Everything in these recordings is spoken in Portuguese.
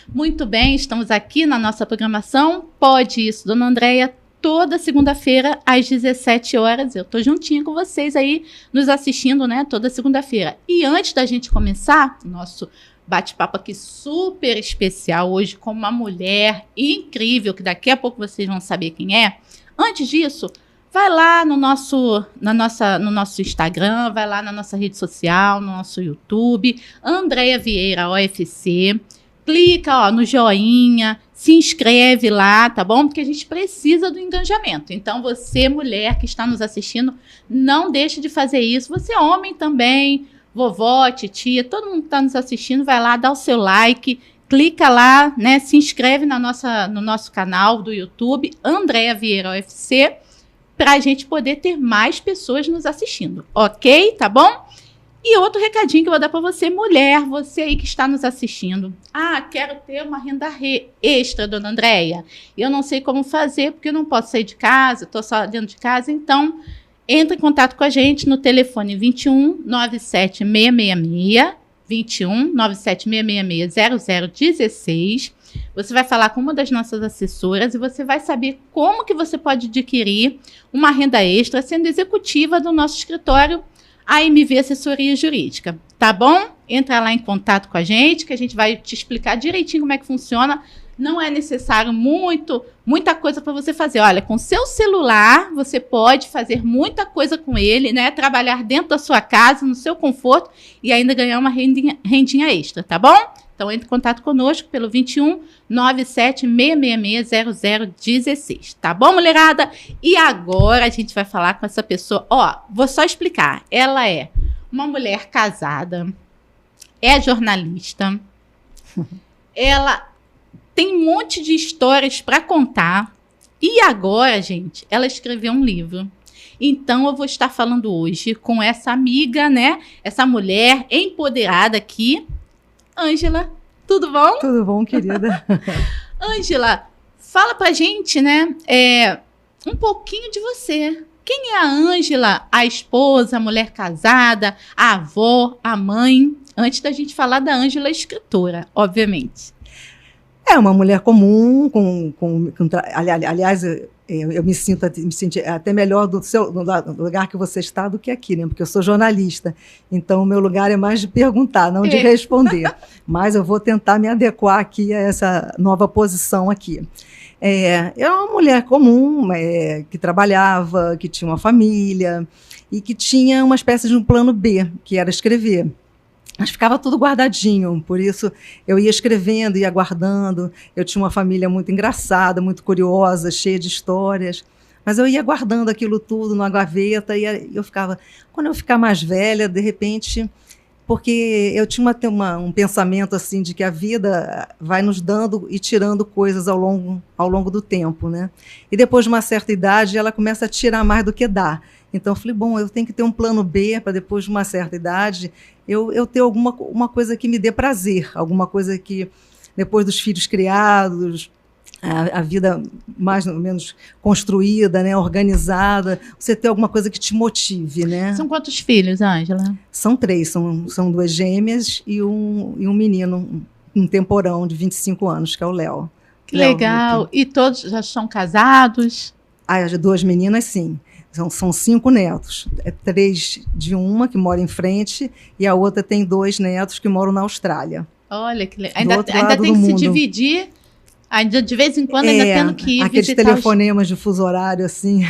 Muito bem, estamos aqui na nossa programação Pode Isso, Dona Andréia, toda segunda-feira às 17 horas. Eu estou juntinho com vocês aí, nos assistindo, né, toda segunda-feira. E antes da gente começar o nosso bate-papo aqui super especial hoje com uma mulher incrível, que daqui a pouco vocês vão saber quem é. Antes disso, vai lá no nosso Instagram, vai lá na nossa rede social, no nosso YouTube, Andréia Vieira OFC, clica no joinha, se inscreve lá, tá bom? Porque a gente precisa do engajamento. Então, você, mulher que está nos assistindo, não deixe de fazer isso. Você, homem também, vovó, titia, todo mundo que está nos assistindo, vai lá, dá o seu like, clica lá, né? Se inscreve no nosso canal do YouTube, Andréia Vieira UFC, para a gente poder ter mais pessoas nos assistindo, ok? Tá bom? E outro recadinho que eu vou dar para você, mulher, você aí que está nos assistindo. Ah, quero ter uma renda extra, Dona Andréia. Eu não sei como fazer, porque eu não posso sair de casa, estou só dentro de casa. Então, entre em contato com a gente no telefone 21 97 666 21 97 666 0016. Você vai falar com uma das nossas assessoras e você vai saber como que você pode adquirir uma renda extra sendo executiva do nosso escritório AMV Assessoria Jurídica, tá bom? Entra lá em contato com a gente, que a gente vai te explicar direitinho como é que funciona. Não é necessário muita coisa para você fazer. Olha, com seu celular, você pode fazer muita coisa com ele, né? Trabalhar dentro da sua casa, no seu conforto, e ainda ganhar uma rendinha extra, tá bom? Então, entre em contato conosco pelo 21 97 666 0016. Tá bom, mulherada? E agora a gente vai falar com essa pessoa. Ó, vou só explicar. Ela é uma mulher casada, é jornalista, ela tem um monte de histórias para contar. E agora, gente, ela escreveu um livro. Então, eu vou estar falando hoje com essa amiga, né? Essa mulher empoderada aqui. Ângela, tudo bom? Tudo bom, querida. Ângela, fala pra gente, né, um pouquinho de você. Quem é a Ângela? A esposa, a mulher casada, a avó, a mãe? Antes da gente falar da Ângela escritora, obviamente. É uma mulher comum, aliás, eu me sinto até melhor do lugar que você está do que aqui, né? Porque eu sou jornalista, então o meu lugar é mais de perguntar, não de responder. Mas eu vou tentar me adequar aqui a essa nova posição aqui. É uma mulher comum, que trabalhava, que tinha uma família e que tinha uma espécie de um plano B, que era escrever. Mas ficava tudo guardadinho, por isso eu ia escrevendo, ia guardando. Eu tinha uma família muito engraçada, muito curiosa, cheia de histórias. Mas eu ia guardando aquilo tudo numa gaveta e eu ficava... Quando eu ficar mais velha, de repente... Porque eu tinha um pensamento assim de que a vida vai nos dando e tirando coisas ao longo do tempo, né? E depois de uma certa idade, ela começa a tirar mais do que dá. Então eu falei, bom, eu tenho que ter um plano B para depois de uma certa idade eu ter uma coisa que me dê prazer, alguma coisa que depois dos filhos criados, a vida mais ou menos construída, né, organizada, você ter alguma coisa que te motive, né? São quantos filhos, Ângela? São 3, são 2 gêmeas e um menino, um temporão de 25 anos, que é o Léo. Que legal! E todos já são casados? As 2 meninas, sim. São 5 netos. 3 de uma que mora em frente e a outra tem 2 netos que moram na Austrália. Olha que legal. Ainda tem que se dividir. Ainda de vez em quando ainda tendo que ir aqueles telefonemas de fuso horário, assim,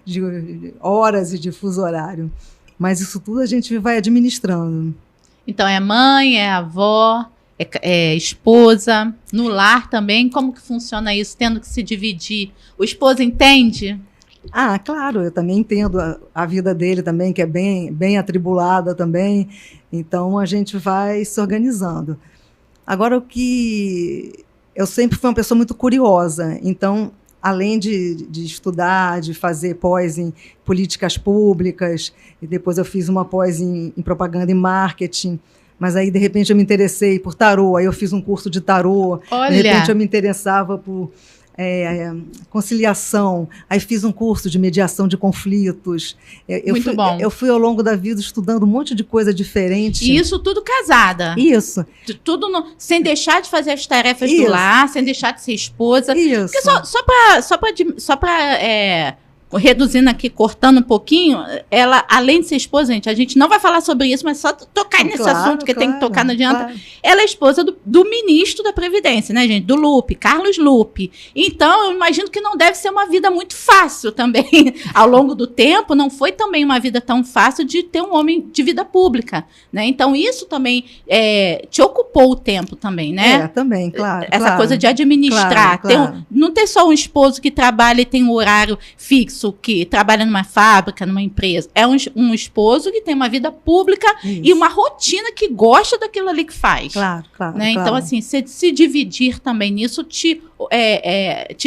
de horas e de fuso horário. Mas isso tudo a gente vai administrando. Então, é mãe, é avó, é esposa, no lar também. Como que funciona isso, tendo que se dividir? O esposo entende? Ah, claro, eu também entendo a vida dele também, que é bem atribulada também. Então, a gente vai se organizando. Agora, eu sempre fui uma pessoa muito curiosa, então, além de estudar, de fazer pós em políticas públicas, e depois eu fiz uma pós em propaganda e marketing, mas aí, de repente, eu me interessei por tarô, aí eu fiz um curso de tarô. Olha. De repente, eu me interessava por conciliação, aí fiz um curso de mediação de conflitos. Muito bom. Eu fui ao longo da vida estudando um monte de coisa diferente. E isso tudo casada. Isso. Tudo sem deixar de fazer as tarefas do lar, sem deixar de ser esposa. Isso. Porque só para reduzindo aqui, cortando um pouquinho, ela, além de ser esposa, gente, a gente não vai falar sobre isso, mas só tocar nesse assunto, porque tem que tocar, não adianta. Claro. Ela é esposa do ministro da Previdência, né, gente? Do Lupe, Carlos Lupe. Então, eu imagino que não deve ser uma vida muito fácil também. Ao longo do tempo, não foi também uma vida tão fácil de ter um homem de vida pública, né? Então, isso também te ocupou o tempo também, né? Também, claro. Essa coisa de administrar. Claro. Não ter só um esposo que trabalha e tem um horário fixo, que trabalha numa fábrica, numa empresa. É um esposo que tem uma vida pública e uma rotina que gosta daquilo ali que faz. Claro. Né? Então, assim, se dividir também nisso te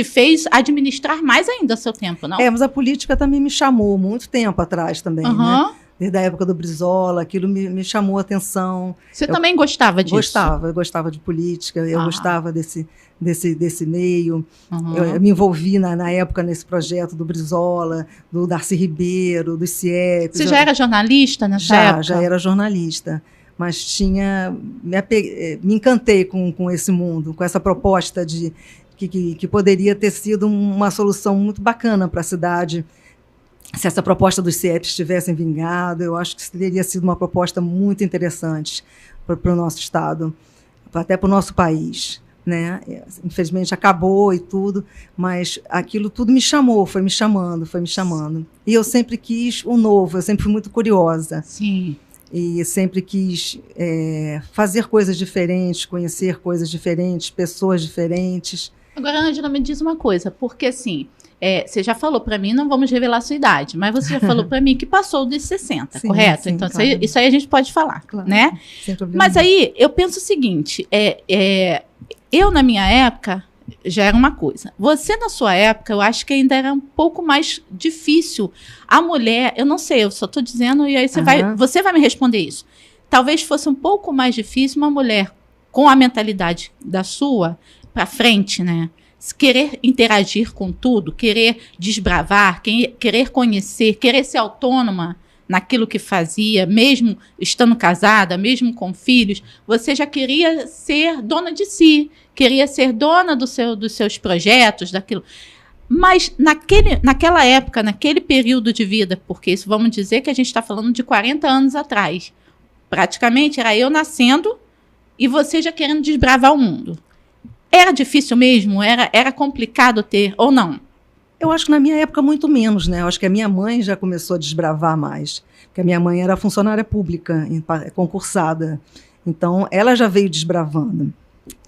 fez administrar mais ainda o seu tempo, não? Mas a política também me chamou muito tempo atrás também, né? Desde a época do Brizola, aquilo me chamou a atenção. Você também gostava disso? Eu gostava de política, eu gostava desse meio. Eu me envolvi na época nesse projeto do Brizola, do Darcy Ribeiro, do CIEP. Você já era jornalista nessa época? Já era jornalista, mas me encantei com esse mundo, com essa proposta que poderia ter sido uma solução muito bacana para a cidade. Se essa proposta dos CIEPs tivessem vingado, eu acho que teria sido uma proposta muito interessante para o nosso estado, até para o nosso país, né? Infelizmente acabou e tudo, mas aquilo tudo foi me chamando. E eu sempre quis o novo, eu sempre fui muito curiosa. Sim. E sempre quis fazer coisas diferentes, conhecer coisas diferentes, pessoas diferentes. Agora, Ângela, me diz uma coisa, porque assim... você já falou para mim, não vamos revelar a sua idade, mas você já falou para mim que passou dos 60, correto? Sim, então, claro. isso aí a gente pode falar, claro, né? Sem problema. Mas aí, eu penso o seguinte, eu, na minha época, já era uma coisa. Você, na sua época, eu acho que ainda era um pouco mais difícil. A mulher, eu não sei, eu só estou dizendo, e aí você vai me responder isso. Talvez fosse um pouco mais difícil uma mulher com a mentalidade da sua para frente, né? Querer interagir com tudo, querer desbravar, querer conhecer, querer ser autônoma naquilo que fazia, mesmo estando casada, mesmo com filhos, você já queria ser dona de si, queria ser dona dos seus projetos, daquilo. Mas naquela época, naquele período de vida, porque isso vamos dizer que a gente está falando de 40 anos atrás, praticamente era eu nascendo e você já querendo desbravar o mundo. Era difícil mesmo? Era complicado ter, ou não? Eu acho que na minha época muito menos, né? Eu acho que a minha mãe já começou a desbravar mais, porque a minha mãe era funcionária pública, concursada. Então, ela já veio desbravando.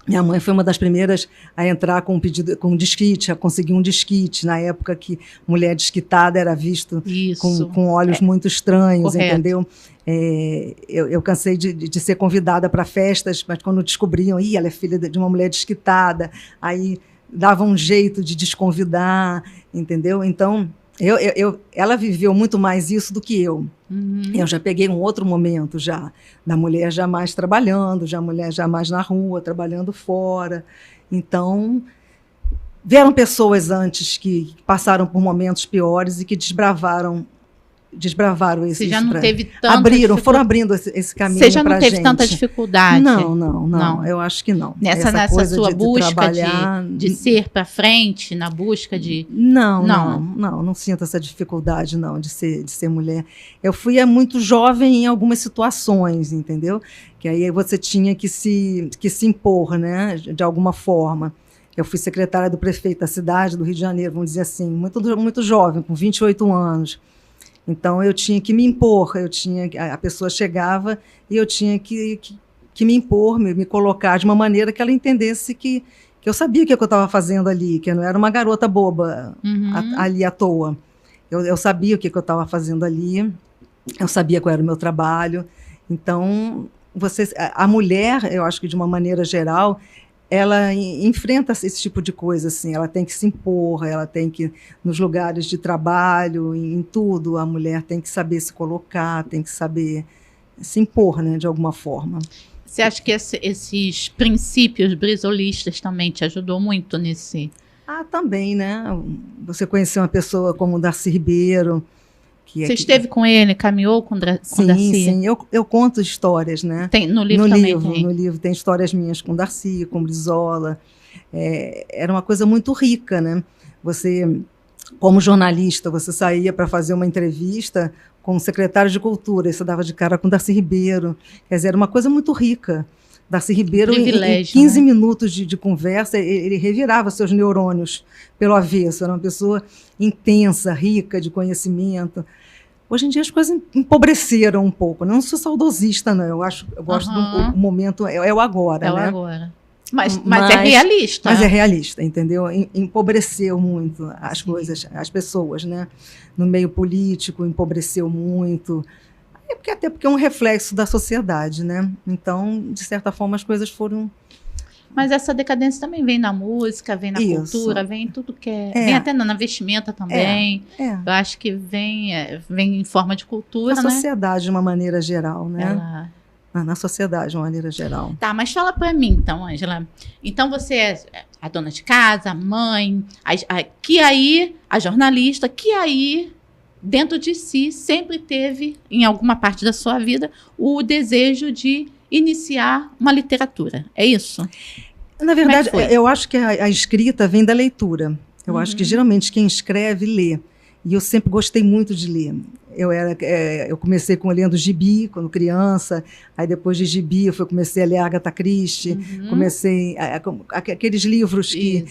Minha mãe foi uma das primeiras a entrar com um desquite, a conseguir um desquite, na época que mulher desquitada era visto com olhos muito estranhos, correto. Entendeu? Eu cansei de ser convidada para festas, mas quando descobriam, ela é filha de uma mulher desquitada, aí dava um jeito de desconvidar, entendeu? Então, ela viveu muito mais isso do que eu. Eu já peguei um outro momento já, da mulher já mais trabalhando, mulher já mais na rua, trabalhando fora. Então, vieram pessoas antes que passaram por momentos piores e que desbravaram esse. Você já não teve tanta foram abrindo esse caminho. Você já não teve tanta dificuldade? Não, eu acho que não. Nessa sua busca de ser para frente, na busca de... Não sinto essa dificuldade, não, de ser mulher. Eu fui muito jovem em algumas situações, entendeu? Que aí você tinha que se impor, né, de alguma forma. Eu fui secretária do prefeito da cidade do Rio de Janeiro, vamos dizer assim, muito jovem, com 28 anos. Então, eu tinha que me impor, a pessoa chegava e eu tinha que me impor, me colocar de uma maneira que ela entendesse que eu sabia o que eu estava fazendo ali, que eu não era uma garota boba ali à toa. Eu sabia o que eu estava fazendo ali, eu sabia qual era o meu trabalho. Então, a mulher, eu acho que de uma maneira geral, ela enfrenta esse tipo de coisa, assim, ela tem que se impor, ela tem que, nos lugares de trabalho, em tudo, a mulher tem que saber se colocar, tem que saber se impor, né, de alguma forma. Você acha que esses princípios brizolistas também te ajudou muito nesse Ah, também, né? Você conheceu uma pessoa como o Darcy Ribeiro. Você esteve com ele, caminhou com Darcy? Sim, eu conto histórias, né? Tem, no livro também tem. No livro tem histórias minhas com Darcy, com Brizola. Era uma coisa muito rica, né? Você, como jornalista, você saía para fazer uma entrevista com o secretário de Cultura, e você dava de cara com Darcy Ribeiro. Quer dizer, era uma coisa muito rica. Darcy Ribeiro, em 15 minutos de conversa, ele revirava seus neurônios pelo avesso. Era uma pessoa intensa, rica de conhecimento. Hoje em dia as coisas empobreceram um pouco. Não sou saudosista, não. Eu gosto do momento, é o agora. É o né? agora. Mas é realista. Mas é realista, entendeu? Empobreceu muito as coisas, as pessoas, né? No meio político, empobreceu muito. Até porque é um reflexo da sociedade, né? Então, de certa forma, as coisas foram... Mas essa decadência também vem na música, vem na cultura, vem em tudo que é... Vem até na vestimenta também. Eu acho que vem em forma de cultura, né? Na sociedade, de uma maneira geral, né? Na sociedade, de uma maneira geral. Tá, mas fala para mim, então, Ângela. Então, você é a dona de casa, a mãe, a jornalista, que aí... dentro de si, sempre teve, em alguma parte da sua vida, o desejo de iniciar uma literatura. É isso? Na verdade, eu acho que a escrita vem da leitura. Eu acho que, geralmente, quem escreve, lê. E eu sempre gostei muito de ler. Eu comecei lendo gibi, quando criança. Aí, depois de gibi, eu comecei a ler Agatha Christie. Comecei... aqueles livros que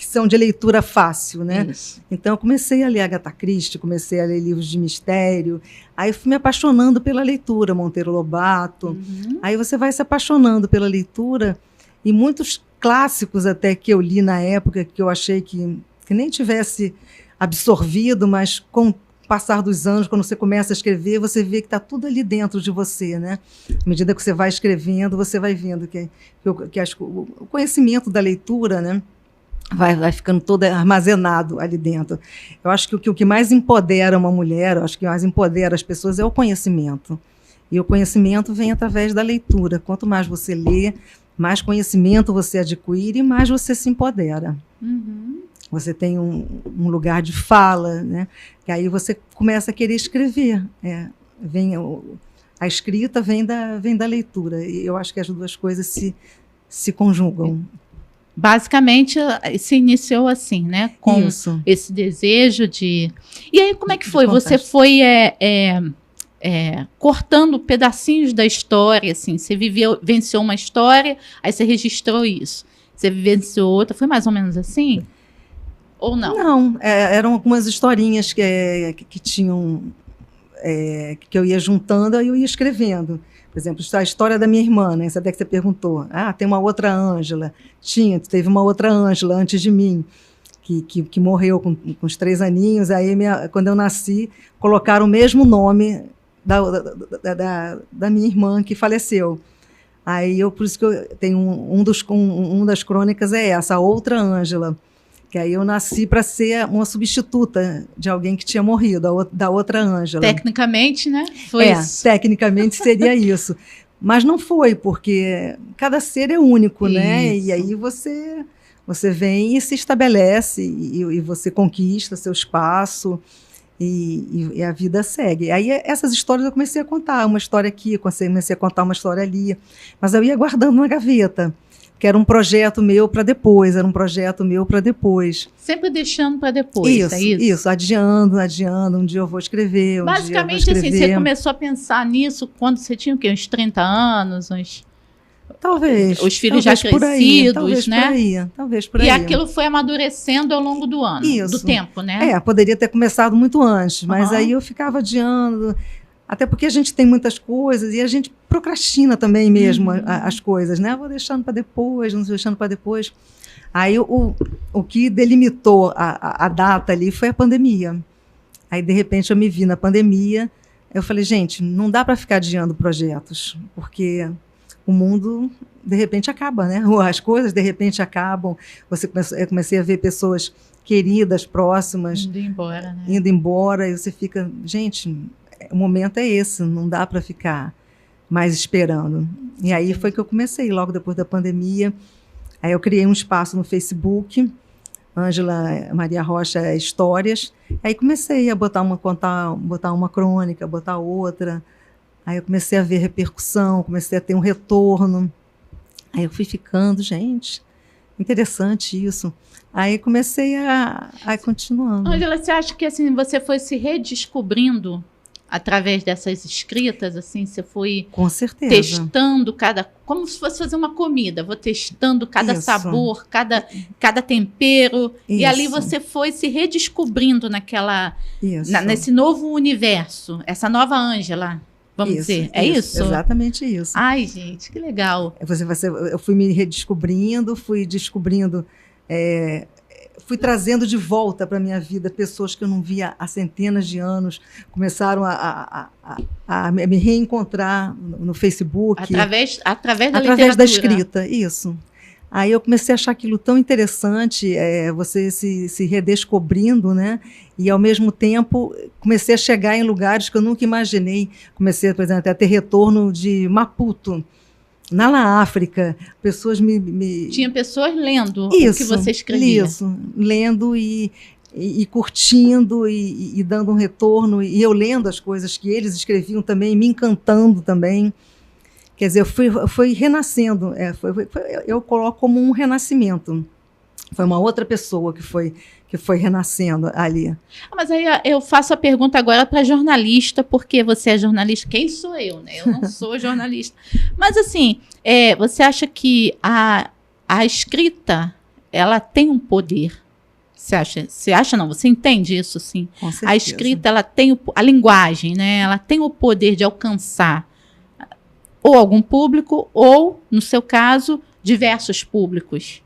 são de leitura fácil, né? Isso. Então, eu comecei a ler Agatha Christie, comecei a ler livros de mistério. Aí, fui me apaixonando pela leitura, Monteiro Lobato. Aí, você vai se apaixonando pela leitura. E muitos clássicos até que eu li na época, que eu achei que nem tivesse absorvido, mas com o passar dos anos, quando você começa a escrever, você vê que está tudo ali dentro de você, né? À medida que você vai escrevendo, você vai vendo que o conhecimento da leitura, né, vai ficando todo armazenado ali dentro. Eu acho que o que mais empodera uma mulher, eu acho que mais empodera as pessoas é o conhecimento. E o conhecimento vem através da leitura. Quanto mais você lê, mais conhecimento você adquire e mais você se empodera. Você tem um lugar de fala, né? Que aí você começa a querer escrever. A escrita vem da leitura. E eu acho que as duas coisas se conjugam. Basicamente, se iniciou assim, né? Com esse desejo de... E aí, como é que foi? Você foi cortando pedacinhos da história, assim. Você venceu uma história, aí você registrou isso. Você vivenciou outra. Foi mais ou menos assim? Ou não? Não, eram algumas historinhas que tinham... que eu ia juntando, aí eu ia escrevendo. Por exemplo, a história da minha irmã, né? Essa até que você perguntou. Tem uma outra Ângela. Teve uma outra Ângela antes de mim, que morreu com uns 3 aninhos. Aí, quando eu nasci, colocaram o mesmo nome da minha irmã que faleceu. Aí, por isso que eu tenho uma das crônicas é essa, a outra Ângela. Que aí eu nasci para ser uma substituta de alguém que tinha morrido, da outra Ângela. Tecnicamente, né? Foi isso. Tecnicamente seria isso. Mas não foi, porque cada ser é único, né? E aí você vem e se estabelece, e você conquista seu espaço, e a vida segue. Aí essas histórias eu comecei a contar, uma história aqui, comecei a contar uma história ali, mas eu ia guardando na gaveta. Que era um projeto meu para depois, Sempre deixando para depois, Isso, adiando, um dia eu vou escrever, Basicamente, assim, você começou a pensar nisso quando você tinha o quê? Uns 30 anos, Talvez. Os filhos já crescidos, né? Talvez por aí. E aquilo foi amadurecendo ao longo do ano, do tempo, né? Poderia ter começado muito antes, mas aí eu ficava adiando... Até porque a gente tem muitas coisas e a gente procrastina também mesmo as coisas, né? Vou deixando para depois, não deixando para depois. Aí o que delimitou a data ali foi a pandemia. Aí, de repente, eu me vi na pandemia. Eu falei, gente, não dá para ficar adiando projetos, porque o mundo, de repente, acaba, né? As coisas, de repente, acabam. Eu comecei a ver pessoas queridas, próximas... Indo embora, né? Indo embora, e você fica, gente... O momento é esse, não dá para ficar mais esperando. E aí foi que eu comecei, logo depois da pandemia, Aí eu criei um espaço no Facebook, Ângela Maria Rocha Histórias. Aí comecei a botar uma crônica, botar outra. Aí eu comecei a ver repercussão, comecei a ter um retorno. Aí eu fui ficando, gente, interessante isso. Aí comecei a continuando. Ângela, você acha que assim, você foi se redescobrindo através dessas escritas, assim, você foi com certeza testando como se fosse fazer uma comida, vou testando cada sabor, cada tempero, e ali você foi se redescobrindo nesse novo universo, essa nova Ângela, vamos dizer, é isso? Exatamente isso. Ai, gente, que legal. Eu fui me redescobrindo, fui descobrindo, fui trazendo de volta para a minha vida pessoas que eu não via há centenas de anos, começaram a me reencontrar no Facebook. Através da escrita, isso. Aí eu comecei a achar aquilo tão interessante, você se redescobrindo, né? E, ao mesmo tempo, comecei a chegar em lugares que eu nunca imaginei. Comecei, por exemplo, a ter retorno de Maputo, na África, pessoas Tinha pessoas lendo o que você escrevia. Isso, lendo e curtindo e dando um retorno, e eu lendo as coisas que eles escreviam também, me encantando também. Quer dizer, fui renascendo, eu coloco como um renascimento. Foi uma outra pessoa que foi renascendo ali. Mas aí eu faço a pergunta agora para jornalista, porque você é jornalista. Quem sou eu, né? Eu não sou jornalista. Mas, assim, você acha que a escrita, ela tem um poder? Você acha não? Você entende isso, sim? Com certeza. A escrita, ela tem a linguagem, né? Ela tem o poder de alcançar ou algum público, ou, no seu caso, diversos públicos.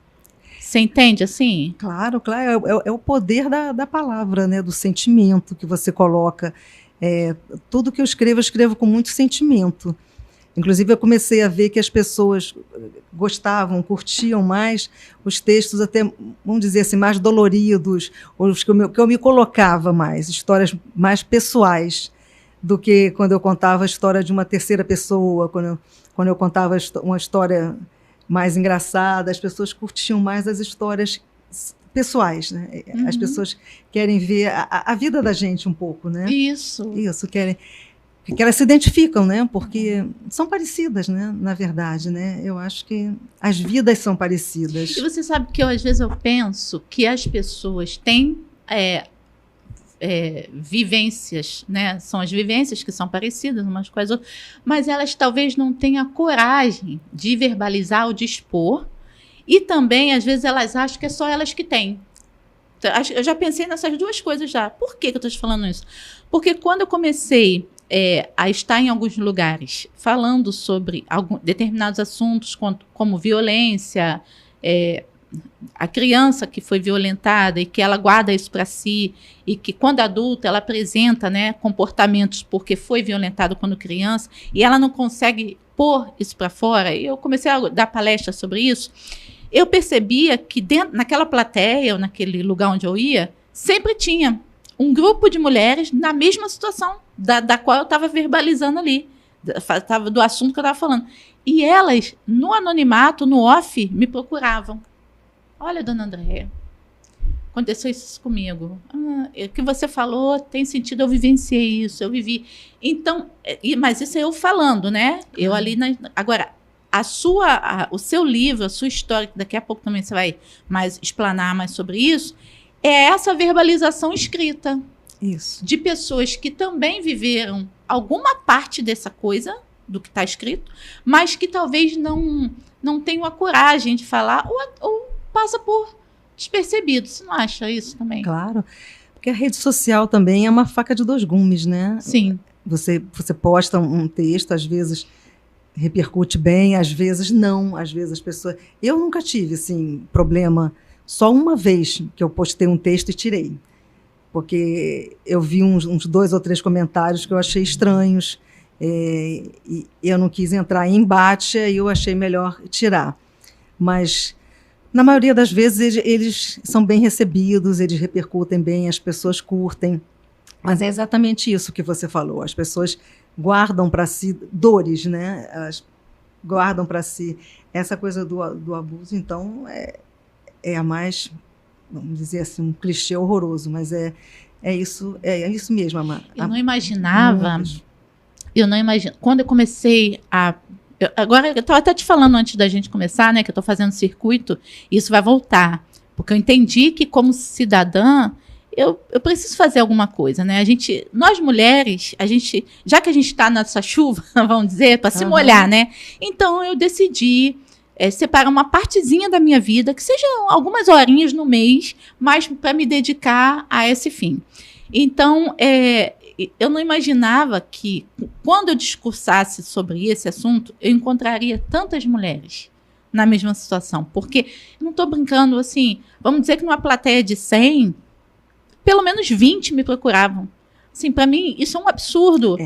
Você entende assim? Claro. É o poder da palavra, né? Do sentimento que você coloca. Tudo que eu escrevo com muito sentimento. Inclusive, eu comecei a ver que as pessoas gostavam, curtiam mais os textos até, vamos dizer assim, mais doloridos, os que eu me colocava mais, histórias mais pessoais, do que quando eu contava a história de uma terceira pessoa, quando eu contava uma história mais engraçada, as pessoas curtiam mais as histórias pessoais, né? Uhum. As pessoas querem ver a vida da gente um pouco, né? Isso, querem... que elas se identificam, né? Porque são parecidas, né? Na verdade, né? Eu acho que as vidas são parecidas. E você sabe que às vezes eu penso que as pessoas têm vivências, né? São as vivências que são parecidas umas com as outras, mas elas talvez não tenham a coragem de verbalizar ou de expor, e também, às vezes, elas acham que é só elas que têm. Eu já pensei nessas duas coisas já. Por que eu estou te falando isso? Porque quando eu comecei a estar em alguns lugares falando sobre determinados assuntos, como violência, a criança que foi violentada e que ela guarda isso para si, e que quando adulta ela apresenta, né, comportamentos porque foi violentada quando criança, e ela não consegue pôr isso para fora. E eu comecei a dar palestra sobre isso. Eu percebia que naquela plateia, ou naquele lugar onde eu ia, sempre tinha um grupo de mulheres na mesma situação da qual eu estava verbalizando ali, do assunto que eu estava falando. E elas, no anonimato, no off, me procuravam. Olha, dona Andréia, aconteceu isso comigo. O que você falou tem sentido, eu vivenciei isso, eu vivi. Então, mas isso é eu falando, né? Eu ali agora, o seu livro, a sua história, que daqui a pouco também você vai explanar mais sobre isso, é essa verbalização escrita. Isso. De pessoas que também viveram alguma parte dessa coisa, do que está escrito, mas que talvez não tenham a coragem de falar, ou passa por despercebido. Você não acha isso também? Claro, porque a rede social também é uma faca de dois gumes, né? Sim. Você posta um texto, às vezes repercute bem, às vezes não, às vezes as pessoas... Eu nunca tive, assim, problema, só uma vez que eu postei um texto e tirei, porque eu vi uns 2 ou 3 comentários que eu achei estranhos, e eu não quis entrar em embate, e eu achei melhor tirar. Mas, na maioria das vezes, eles são bem recebidos, eles repercutem bem, as pessoas curtem. Mas é exatamente isso que você falou, as pessoas guardam para si dores, né? guardam para si. Essa coisa do abuso, então, é a mais, vamos dizer assim, um clichê horroroso, mas é isso mesmo, Eu não imaginava, quando eu comecei agora, eu estava até te falando antes da gente começar, né, que eu estou fazendo circuito, e isso vai voltar, porque eu entendi que como cidadã, eu preciso fazer alguma coisa, né? Nós mulheres, já que a gente está nessa chuva, vamos dizer, para se molhar, né? Então eu decidi separar uma partezinha da minha vida, que sejam algumas horinhas no mês, mas para me dedicar a esse fim. Então, eu não imaginava que, quando eu discursasse sobre esse assunto, eu encontraria tantas mulheres na mesma situação. Porque, não estou brincando, assim, vamos dizer que numa plateia de 100, pelo menos 20 me procuravam. Assim, para mim, isso é um absurdo.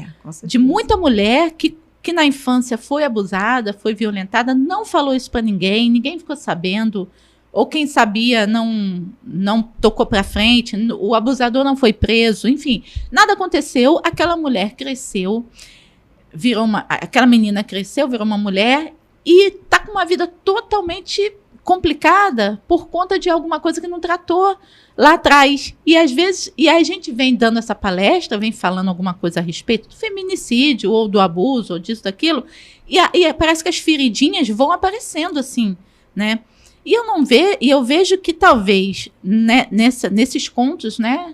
De muita mulher que na infância foi abusada, foi violentada, não falou isso para ninguém ficou sabendo, ou quem sabia não tocou para frente, o abusador não foi preso, enfim, nada aconteceu, aquela mulher cresceu, aquela menina cresceu, virou uma mulher e está com uma vida totalmente complicada por conta de alguma coisa que não tratou lá atrás. E às vezes, a gente vem dando essa palestra, vem falando alguma coisa a respeito do feminicídio, ou do abuso, ou disso, daquilo, e parece que as feridinhas vão aparecendo assim, né? E eu vejo que talvez, né, nesses contos, né,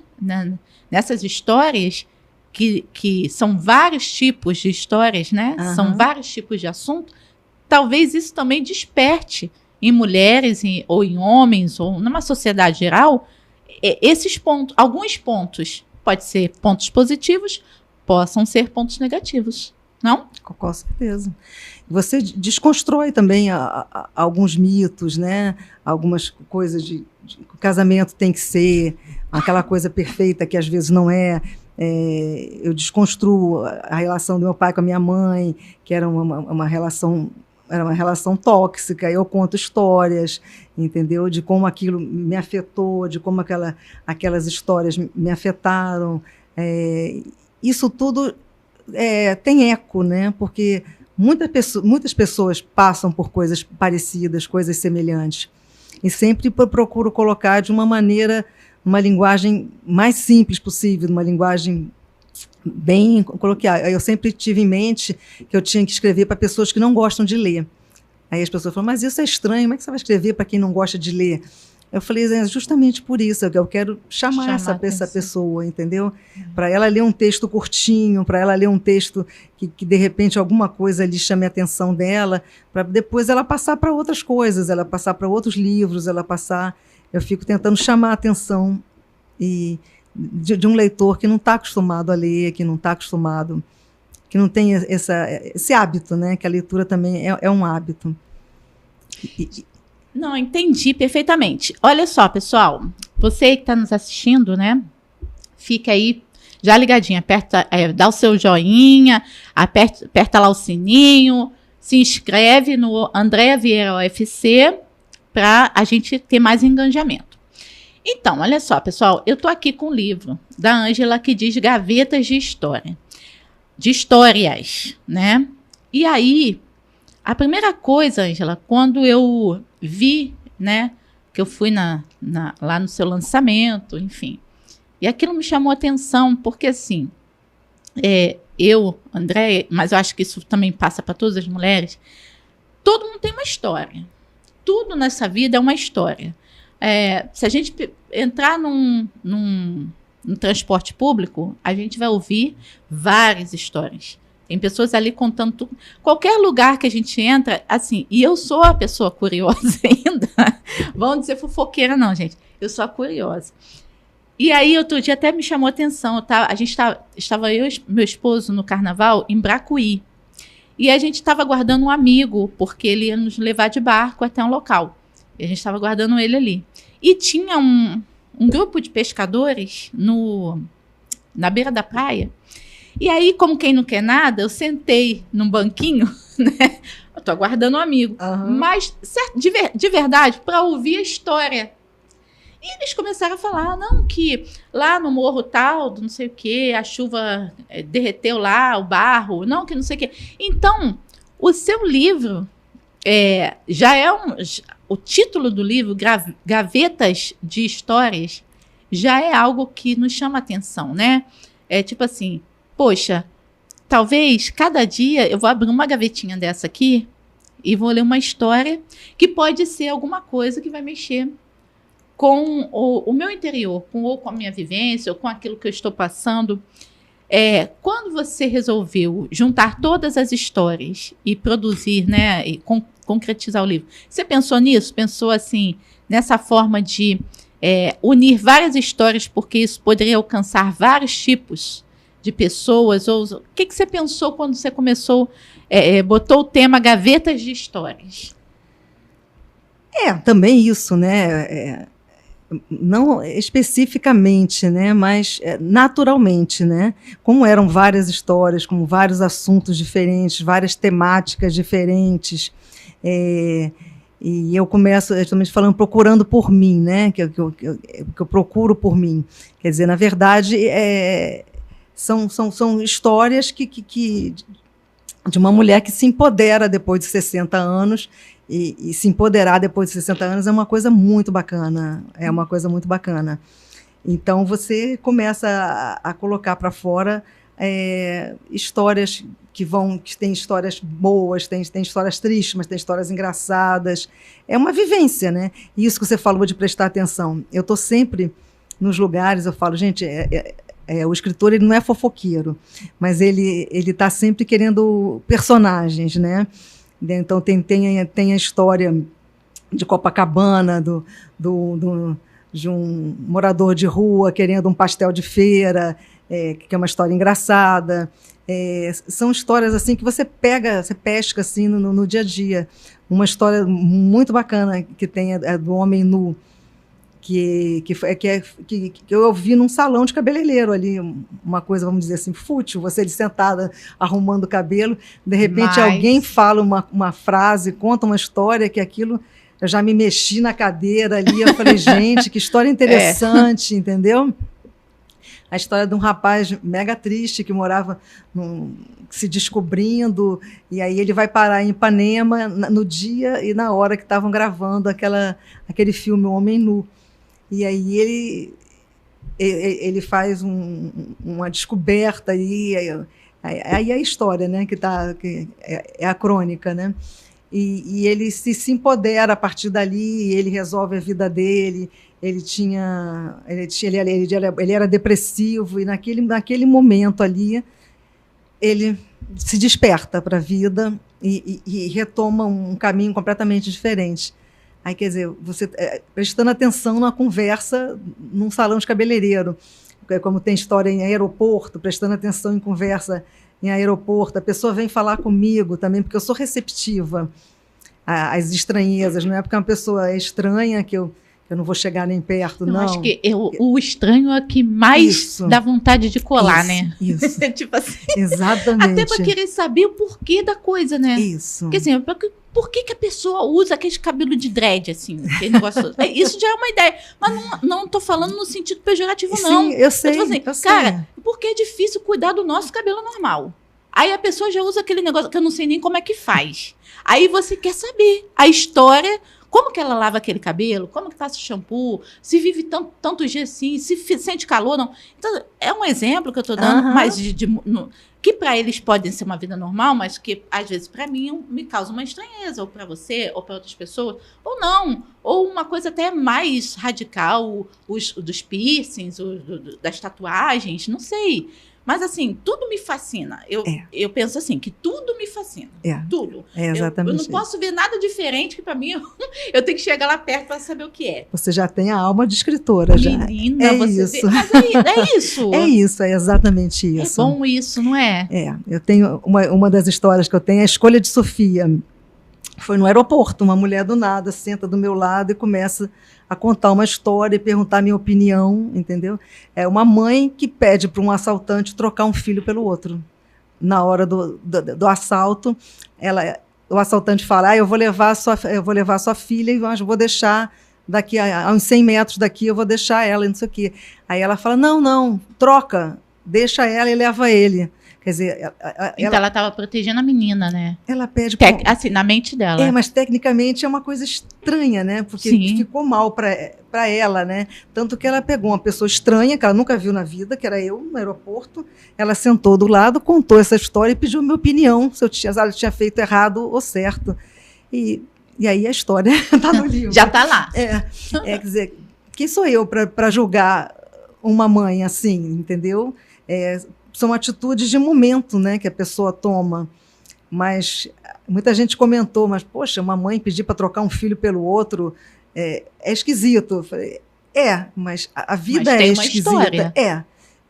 nessas histórias, que são vários tipos de histórias, né? São vários tipos de assunto, talvez isso também desperte em mulheres, ou em homens, ou numa sociedade geral, esses pontos, alguns pontos, pode ser pontos positivos, possam ser pontos negativos, não? Com certeza. Você desconstrói também alguns mitos, né? Algumas coisas de o casamento tem que ser aquela coisa perfeita que às vezes não é. Eu desconstruo a relação do meu pai com a minha mãe, que era uma relação tóxica. Eu conto histórias, entendeu? De como aquilo me afetou, de como aquelas histórias me afetaram. Isso tudo tem eco, né? Porque muitas pessoas passam por coisas parecidas, coisas semelhantes. E sempre procuro colocar de uma maneira, uma linguagem mais simples possível, uma linguagem bem coloquial. Eu sempre tive em mente que eu tinha que escrever para pessoas que não gostam de ler. Aí as pessoas falam, mas isso é estranho, como é que você vai escrever para quem não gosta de ler? Eu falei, justamente por isso, eu quero chamar essa pessoa, entendeu? Para ela ler um texto curtinho, para ela ler um texto que de repente alguma coisa ali chame a atenção dela, para depois ela passar para outras coisas, ela passar para outros livros, eu fico tentando chamar a atenção de um leitor que não está acostumado a ler, que não está acostumado, que não tem esse hábito, né? Que a leitura também é um hábito. Não, entendi perfeitamente. Olha só, pessoal, você que está nos assistindo, né? Fica aí já ligadinho, dá o seu joinha, aperta lá o sininho, se inscreve no Andréa Vieira UFC para a gente ter mais engajamento. Então, olha só, pessoal, eu estou aqui com o livro da Ângela que diz Gavetas de História. De histórias, né? E aí, a primeira coisa, Ângela, quando eu vi, né, que eu fui lá no seu lançamento, enfim, e aquilo me chamou a atenção, porque assim, Andréa, mas eu acho que isso também passa para todas as mulheres, todo mundo tem uma história. Tudo nessa vida é uma história. Se a gente entrar num transporte público, a gente vai ouvir várias histórias. Tem pessoas ali contando tudo. Qualquer lugar que a gente entra, assim, e eu sou a pessoa curiosa ainda. Vamos dizer fofoqueira, não, gente. Eu sou a curiosa. E aí, outro dia até me chamou a atenção. Estava eu e meu esposo no carnaval em Bracuí. E a gente estava aguardando um amigo, porque ele ia nos levar de barco até um local. E a gente estava aguardando ele ali. E tinha um grupo de pescadores na beira da praia. E aí, como quem não quer nada, eu sentei num banquinho, né? Eu tô aguardando um amigo. Mas, de verdade, para ouvir a história. E eles começaram a falar, não, que lá no morro tal, não sei o quê, a chuva derreteu lá, o barro, não, que não sei o quê. Então, O seu livro o título do livro, Gavetas de Histórias, já é algo que nos chama atenção, né? É tipo assim, poxa, talvez cada dia eu vou abrir uma gavetinha dessa aqui e vou ler uma história que pode ser alguma coisa que vai mexer com o meu interior, ou com a minha vivência, ou com aquilo que eu estou passando. Quando você resolveu juntar todas as histórias e produzir, né, e concretizar o livro, você pensou nisso? Pensou assim, nessa forma de unir várias histórias, porque isso poderia alcançar vários tipos de pessoas? Ou o que você pensou quando você começou, botou o tema Gavetas de Histórias? Também isso, né? Não especificamente, né, mas naturalmente, né? Como eram várias histórias, como vários assuntos diferentes, várias temáticas diferentes, e eu começo justamente falando, procurando por mim, né? Que eu procuro por mim. Quer dizer, na verdade, são histórias que de uma mulher que se empodera depois de 60 anos. E se empoderar depois de 60 anos é uma coisa muito bacana. É uma coisa muito bacana. Então, você começa a colocar para fora histórias que tem histórias boas, tem histórias tristes, mas tem histórias engraçadas. É uma vivência, né? E isso que você falou de prestar atenção. Eu estou sempre nos lugares, eu falo, gente, o escritor ele não é fofoqueiro, mas ele está sempre querendo personagens, né? Então, tem a história de Copacabana, de um morador de rua querendo um pastel de feira, que é uma história engraçada. São histórias assim que você pesca assim, no dia a dia. Uma história muito bacana que tem do Homem Nu, que eu vi num salão de cabeleireiro ali, uma coisa, vamos dizer assim, fútil, você ali sentada arrumando o cabelo, de repente alguém fala uma frase, conta uma história, que aquilo, eu já me mexi na cadeira ali, eu falei, gente, que história interessante, entendeu? A história de um rapaz mega triste que morava se descobrindo, e aí ele vai parar em Ipanema no dia e na hora que estavam gravando aquele filme O Homem Nu. E aí ele faz uma descoberta aí a história, né, que é a crônica, né? E ele se empodera a partir dali, ele resolve a vida dele. Ele era depressivo, e naquele momento ali ele se desperta para a vida e retoma um caminho completamente diferente. Aí, quer dizer, você prestando atenção numa conversa num salão de cabeleireiro, como tem história em aeroporto, prestando atenção em conversa em aeroporto, a pessoa vem falar comigo também, porque eu sou receptiva às estranhezas, não é porque uma pessoa é estranha que eu não vou chegar nem perto, não. Acho que o estranho é que mais dá vontade de colar, né? Isso. Tipo assim. Exatamente. Até para querer saber o porquê da coisa, né? Isso. Porque assim, por que a pessoa usa aquele cabelo de dread, assim? Aquele negócio. Isso já é uma ideia. Mas não estou falando no sentido pejorativo, não. Sim, eu sei. Tipo assim, cara, porque é difícil cuidar do nosso cabelo normal. Aí a pessoa já usa aquele negócio que eu não sei nem como é que faz. Aí você quer saber a história. Como que ela lava aquele cabelo? Como que passa o shampoo? Se vive tantos dias assim? Se sente calor? Não. Então, é um exemplo que eu estou dando, mas que para eles podem ser uma vida normal, mas que, às vezes, para mim, me causa uma estranheza, ou para você, ou para outras pessoas, ou não. Ou uma coisa até mais radical, dos piercings, das tatuagens, não sei. Mas, assim, tudo me fascina. Eu penso assim, que tudo me fascina. Tudo. Exatamente. Eu não posso ver nada diferente, que para mim, eu tenho que chegar lá perto para saber o que é. Você já tem a alma de escritora, já. Menina, você isso. Vê. Mas é isso. É isso, é exatamente isso. É bom isso, não é? Eu tenho uma das histórias que eu tenho, é a Escolha de Sofia. Foi no aeroporto, uma mulher do nada senta do meu lado e começa a contar uma história e perguntar a minha opinião, entendeu? É uma mãe que pede para um assaltante trocar um filho pelo outro. Na hora do assalto, o assaltante fala, eu vou levar a sua filha e vou deixar daqui a uns 100 metros daqui, eu vou deixar ela, e não sei o quê. Aí ela fala, não, troca, deixa ela e leva ele. Quer dizer, Então ela estava protegendo a menina, né? ela pede... Assim, na mente dela. Mas tecnicamente é uma coisa estranha, né? Porque ficou mal para ela, né? Tanto que ela pegou uma pessoa estranha, que ela nunca viu na vida, que era eu, no aeroporto. Ela sentou do lado, contou essa história e pediu minha opinião, se eu tinha feito errado ou certo. E aí a história está no livro. Já está lá. Quer dizer, quem sou eu para julgar uma mãe assim, entendeu? São atitudes de momento, né, que a pessoa toma. Mas muita gente comentou, mas, poxa, uma mãe pedir para trocar um filho pelo outro é esquisito. Eu falei, mas a vida é esquisita. História.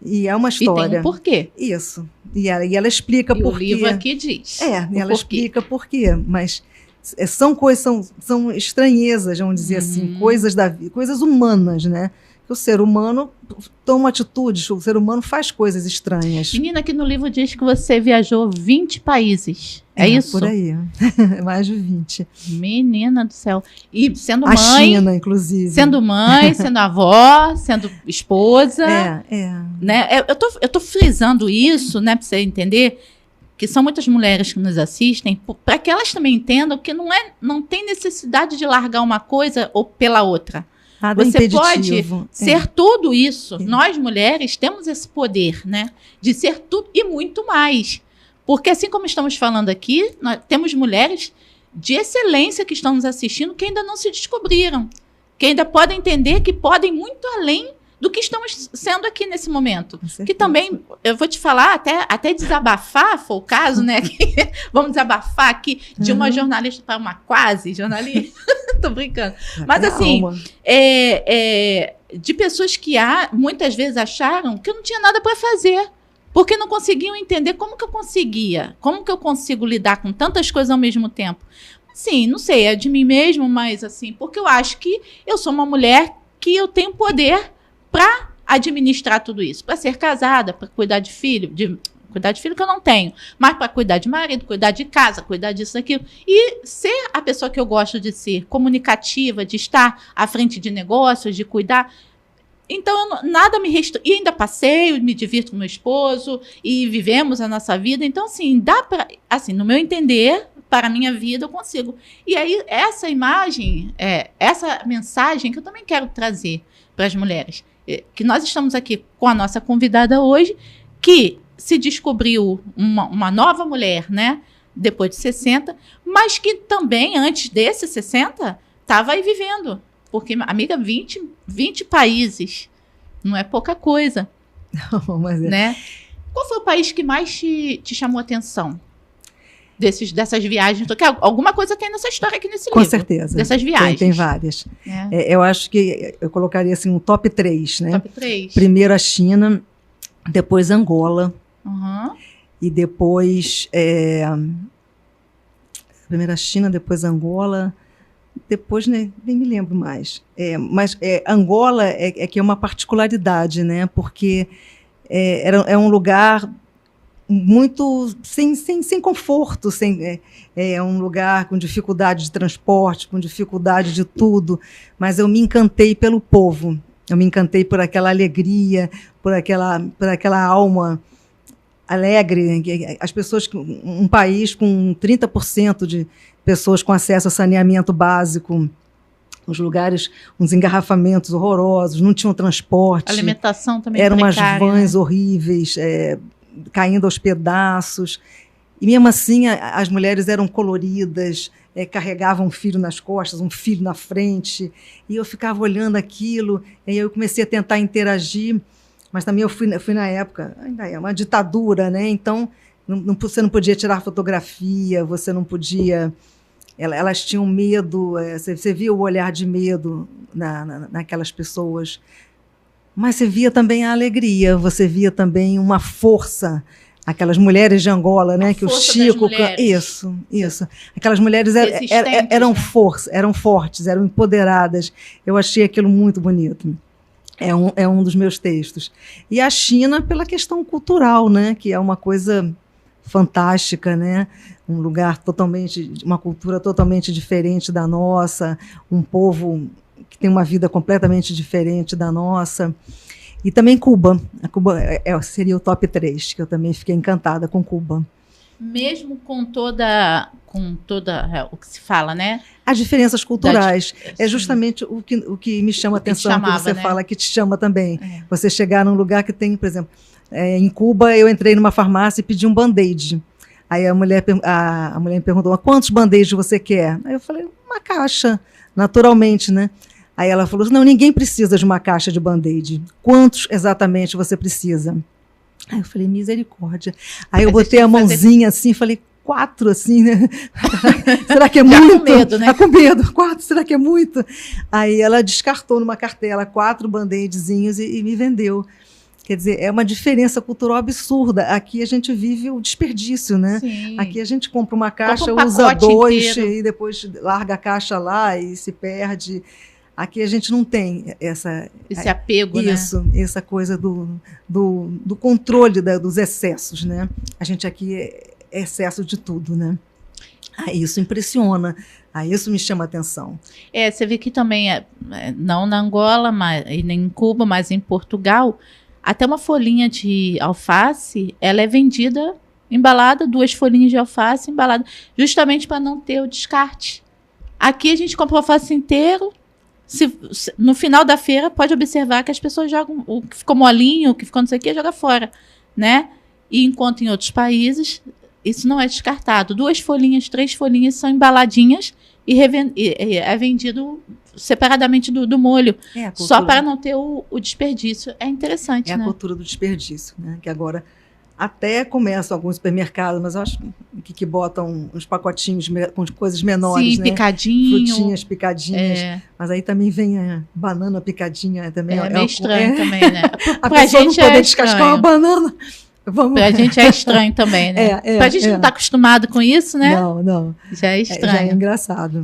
E é uma história. E tem um porquê. Isso. E ela explica por quê. O livro aqui diz. E ela explica por quê. Mas são coisas, são estranhezas, vamos dizer assim, coisas da vida, coisas humanas, né? O ser humano toma atitudes, o ser humano faz coisas estranhas. Menina, aqui no livro diz que você viajou 20 países. É isso? Por aí. Mais de 20. Menina do céu. E sendo mãe... A China, inclusive. Sendo mãe, sendo avó, sendo esposa. Né? Eu tô frisando isso, né, para você entender que são muitas mulheres que nos assistem, para que elas também entendam que não tem necessidade de largar uma coisa ou pela outra. Nada você impeditivo. Pode ser tudo isso. Nós, mulheres, temos esse poder, né? De ser tudo e muito mais. Porque, assim como estamos falando aqui, nós temos mulheres de excelência que estão nos assistindo que ainda não se descobriram. Que ainda podem entender que podem muito além do que estamos sendo aqui nesse momento. Que também, eu vou te falar, até desabafar, foi o caso, né? Vamos desabafar aqui de uma jornalista para uma quase jornalista. Tô brincando. Mas assim, de pessoas que muitas vezes acharam que eu não tinha nada para fazer. Porque não conseguiam entender como que eu conseguia. Como que eu consigo lidar com tantas coisas ao mesmo tempo. Sim, não sei, é de mim mesmo, mas assim, porque eu acho que eu sou uma mulher que eu tenho poder para administrar tudo isso, para ser casada, para cuidar de filho, cuidar de filho que eu não tenho, mas para cuidar de marido, cuidar de casa, cuidar disso, daquilo, e ser a pessoa que eu gosto de ser, comunicativa, de estar à frente de negócios, de cuidar. Então, nada me resta. E ainda passeio, me divirto com meu esposo, e vivemos a nossa vida. Então, assim, dá para, assim, no meu entender, para a minha vida, eu consigo. E aí, essa imagem, essa mensagem que eu também quero trazer para as mulheres, que nós estamos aqui com a nossa convidada hoje, que se descobriu uma nova mulher, né? Depois de 60, mas que também, antes desses 60, estava aí vivendo. Porque, amiga, 20 países não é pouca coisa. Não, mas né? Qual foi o país que mais te chamou a atenção? Dessas viagens? Porque alguma coisa tem nessa história aqui nesse livro. Com certeza. Dessas viagens. Tem várias. Eu acho que eu colocaria assim, um top 3, né? Top 3. Primeiro a China, depois Angola. E depois... primeiro a China, depois Angola... Depois nem me lembro mais. Mas Angola que é uma particularidade, né? Porque é um lugar muito sem conforto, é um lugar com dificuldade de transporte, com dificuldade de tudo. Mas eu me encantei pelo povo, eu me encantei por aquela alegria, por aquela alma alegre. As pessoas, um país com 30% de pessoas com acesso a saneamento básico, os lugares, uns engarrafamentos horrorosos, não tinham transporte. A alimentação também eram precária, umas vans né? horríveis, caindo aos pedaços. E mesmo assim, as mulheres eram coloridas, carregavam um filho nas costas, um filho na frente. E eu ficava olhando aquilo, e eu comecei a tentar interagir, mas também eu fui na época, ainda é uma ditadura, né? Então, você não podia tirar fotografia, você não podia... Elas tinham medo, você via o olhar de medo naquelas pessoas, mas você via também a alegria, você via também uma força, aquelas mulheres de Angola, né? Que o Chico... Isso. Aquelas mulheres eram fortes, eram empoderadas. Eu achei aquilo muito bonito. É um dos meus textos. E a China pela questão cultural, né? Que é uma coisa fantástica, né? Um lugar uma cultura totalmente diferente da nossa, um povo que tem uma vida completamente diferente da nossa. E também Cuba. A Cuba seria o top 3, que eu também fiquei encantada com Cuba. Mesmo com toda o que se fala, né? As diferenças culturais. É justamente o que me chama a atenção, que você fala, que te chama também. Você chegar num lugar que tem, por exemplo, em Cuba, eu entrei numa farmácia e pedi um band-aid. Aí a mulher me perguntou, quantos band-aids você quer? Aí eu falei, uma caixa, naturalmente, né? Aí ela falou, não, ninguém precisa de uma caixa de band-aid. Quantos exatamente você precisa? Aí eu falei, misericórdia. Aí eu botei a mãozinha assim, falei, 4, assim, né? Será que é muito? Com medo, né? Tá com medo. 4, será que é muito? Aí ela descartou numa cartela 4 band-aidzinhos e me vendeu. Quer dizer, é uma diferença cultural absurda. Aqui a gente vive o desperdício, né? Sim. Aqui a gente compra uma caixa, usa 2 e depois larga a caixa lá e se perde. Aqui a gente não tem esse apego, né? Essa coisa do controle dos excessos, né? A gente aqui é excesso de tudo, né? Isso impressiona, isso me chama a atenção. Você vê que também, não na Angola, e nem em Cuba, mas em Portugal, até uma folhinha de alface, ela é vendida embalada, 2 folhinhas de alface embalada, justamente para não ter o descarte. Aqui a gente compra o alface inteiro, no final da feira, pode observar que as pessoas jogam o que ficou molinho, o que ficou não sei o que, joga fora, né? E enquanto em outros países, isso não é descartado. 2 folhinhas, 3 folhinhas são embaladinhas e é vendido separadamente do molho, só para não ter o desperdício. É interessante, né? A cultura do desperdício, né? Que agora até começam alguns supermercados, mas eu acho que botam uns pacotinhos com coisas menores, sim, né? Picadinho. Frutinhas picadinhas. Mas aí também vem a banana picadinha. Também é meio estranho também, né? A pessoa não poder descascar uma banana. Pra gente é estranho também, né? Pra gente não estar acostumado com isso, né? Não. Já é estranho. Já é engraçado.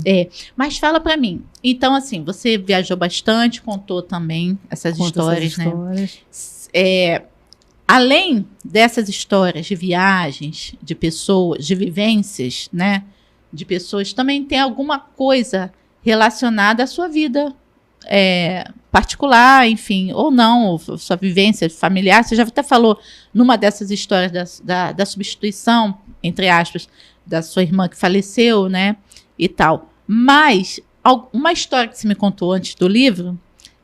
Mas fala pra mim. Então, assim, você viajou bastante, contou também essas histórias, né? Além dessas histórias de viagens, de pessoas, de vivências, né? De pessoas, também tem alguma coisa relacionada à sua vida particular, enfim, ou não, ou sua vivência familiar. Você já até falou numa dessas histórias da substituição, entre aspas, da sua irmã que faleceu, né, e tal. Mas uma história que você me contou antes do livro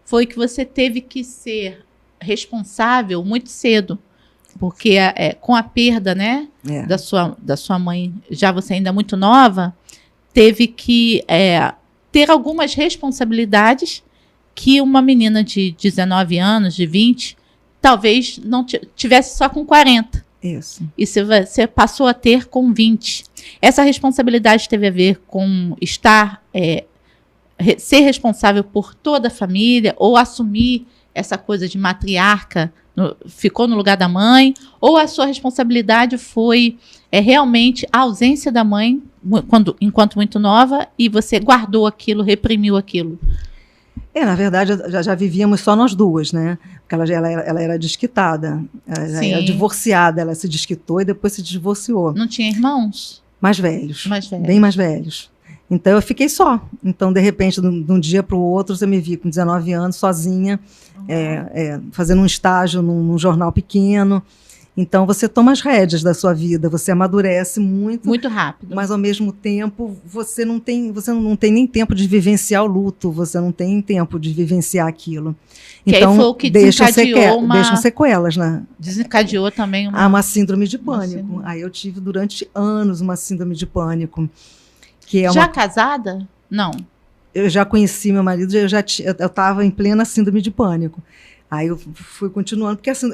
foi que você teve que ser responsável muito cedo, porque com a perda, né, da sua mãe, já você ainda muito nova, teve que ter algumas responsabilidades que uma menina de 19 anos, de 20, talvez não tivesse só com 40. Isso. E você passou a ter com 20. Essa responsabilidade teve a ver com ser responsável por toda a família, ou assumir essa coisa de matriarca, ficou no lugar da mãe, ou a sua responsabilidade foi realmente a ausência da mãe enquanto muito nova, e você guardou aquilo, reprimiu aquilo? Na verdade, já vivíamos só nós duas, né? Porque ela era desquitada, ela era divorciada, ela se desquitou e depois se divorciou. Não tinha irmãos? Mais velhos. Bem mais velhos. Então eu fiquei só. Então, de repente, de um dia para o outro, você me viu com 19 anos, sozinha, fazendo um estágio num jornal pequeno. Então, você toma as rédeas da sua vida, você amadurece muito. Muito rápido. Mas, ao mesmo tempo, você não tem nem tempo de vivenciar o luto, você não tem tempo de vivenciar aquilo. Que então, aí foi o que desencadeou deixam sequelas, né? Desencadeou também uma síndrome de pânico. Aí eu tive, durante anos, uma síndrome de pânico. Que já casada? Não. Eu já conheci meu marido, eu estava em plena síndrome de pânico. Aí eu fui continuando, porque assim,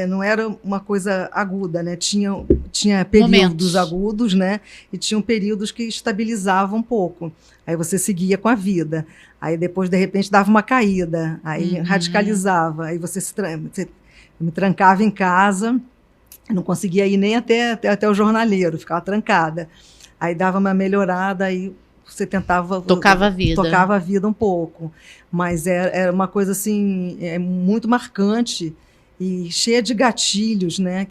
não era uma coisa aguda, né? Tinha períodos agudos, né? E tinham períodos que estabilizavam um pouco. Aí você seguia com a vida. Aí depois, de repente, dava uma caída. Aí radicalizava. Aí eu me trancava em casa, não conseguia ir nem até o jornaleiro, ficava trancada. Aí dava uma melhorada, aí você tentava... Tocava a vida um pouco. Mas era uma coisa, assim, muito marcante e cheia de gatilhos, né?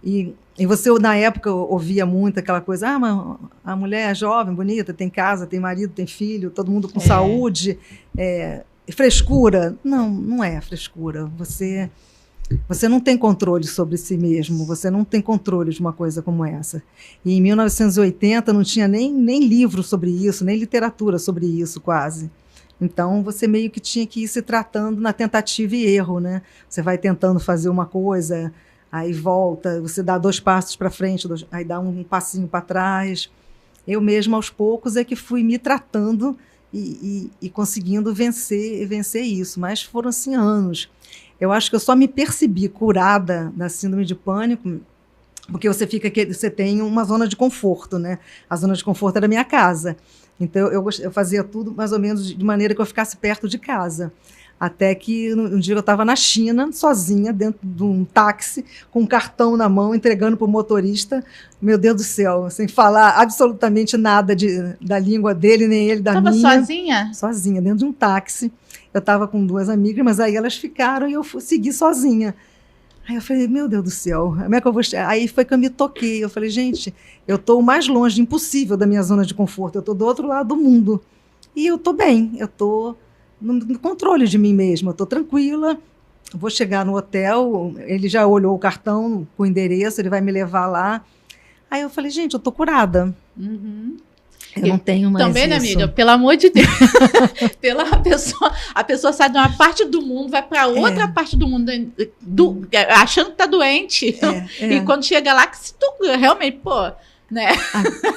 E você, na época, ouvia muito aquela coisa, mas a mulher é jovem, bonita, tem casa, tem marido, tem filho, todo mundo com saúde. frescura? Não, não é frescura. Você não tem controle sobre si mesmo, você não tem controle de uma coisa como essa. E em 1980 não tinha nem livro sobre isso, nem literatura sobre isso quase. Então você meio que tinha que ir se tratando na tentativa e erro, né? Você vai tentando fazer uma coisa, aí volta, você dá 2 passos para frente, aí dá um passinho para trás. Eu mesma, aos poucos, é que fui me tratando e conseguindo vencer isso. Mas foram, assim, anos. Eu acho que eu só me percebi curada da síndrome de pânico porque você tem uma zona de conforto, né? A zona de conforto era a minha casa. Então, eu fazia tudo mais ou menos de maneira que eu ficasse perto de casa. Até que um dia eu estava na China, sozinha, dentro de um táxi, com um cartão na mão, entregando para o motorista. Meu Deus do céu, sem falar absolutamente nada da língua dele, nem ele da minha. Estava sozinha? Sozinha, dentro de um táxi. Eu estava com 2 amigas, mas aí elas ficaram e eu segui sozinha. Aí eu falei, meu Deus do céu, como é que eu vou... Aí foi que eu me toquei. Eu falei, gente, eu estou o mais longe impossível da minha zona de conforto. Eu estou do outro lado do mundo. E eu estou bem, eu estou no controle de mim mesma. Eu estou tranquila, vou chegar no hotel, ele já olhou o cartão com o endereço, ele vai me levar lá. Aí eu falei, gente, eu estou curada. Uhum. Eu não tenho mais também, isso. Né, amiga? Pelo amor de Deus. A pessoa sai de uma parte do mundo, vai para outra parte do mundo, achando que está doente. E quando chega lá, que se tu realmente, pô, né?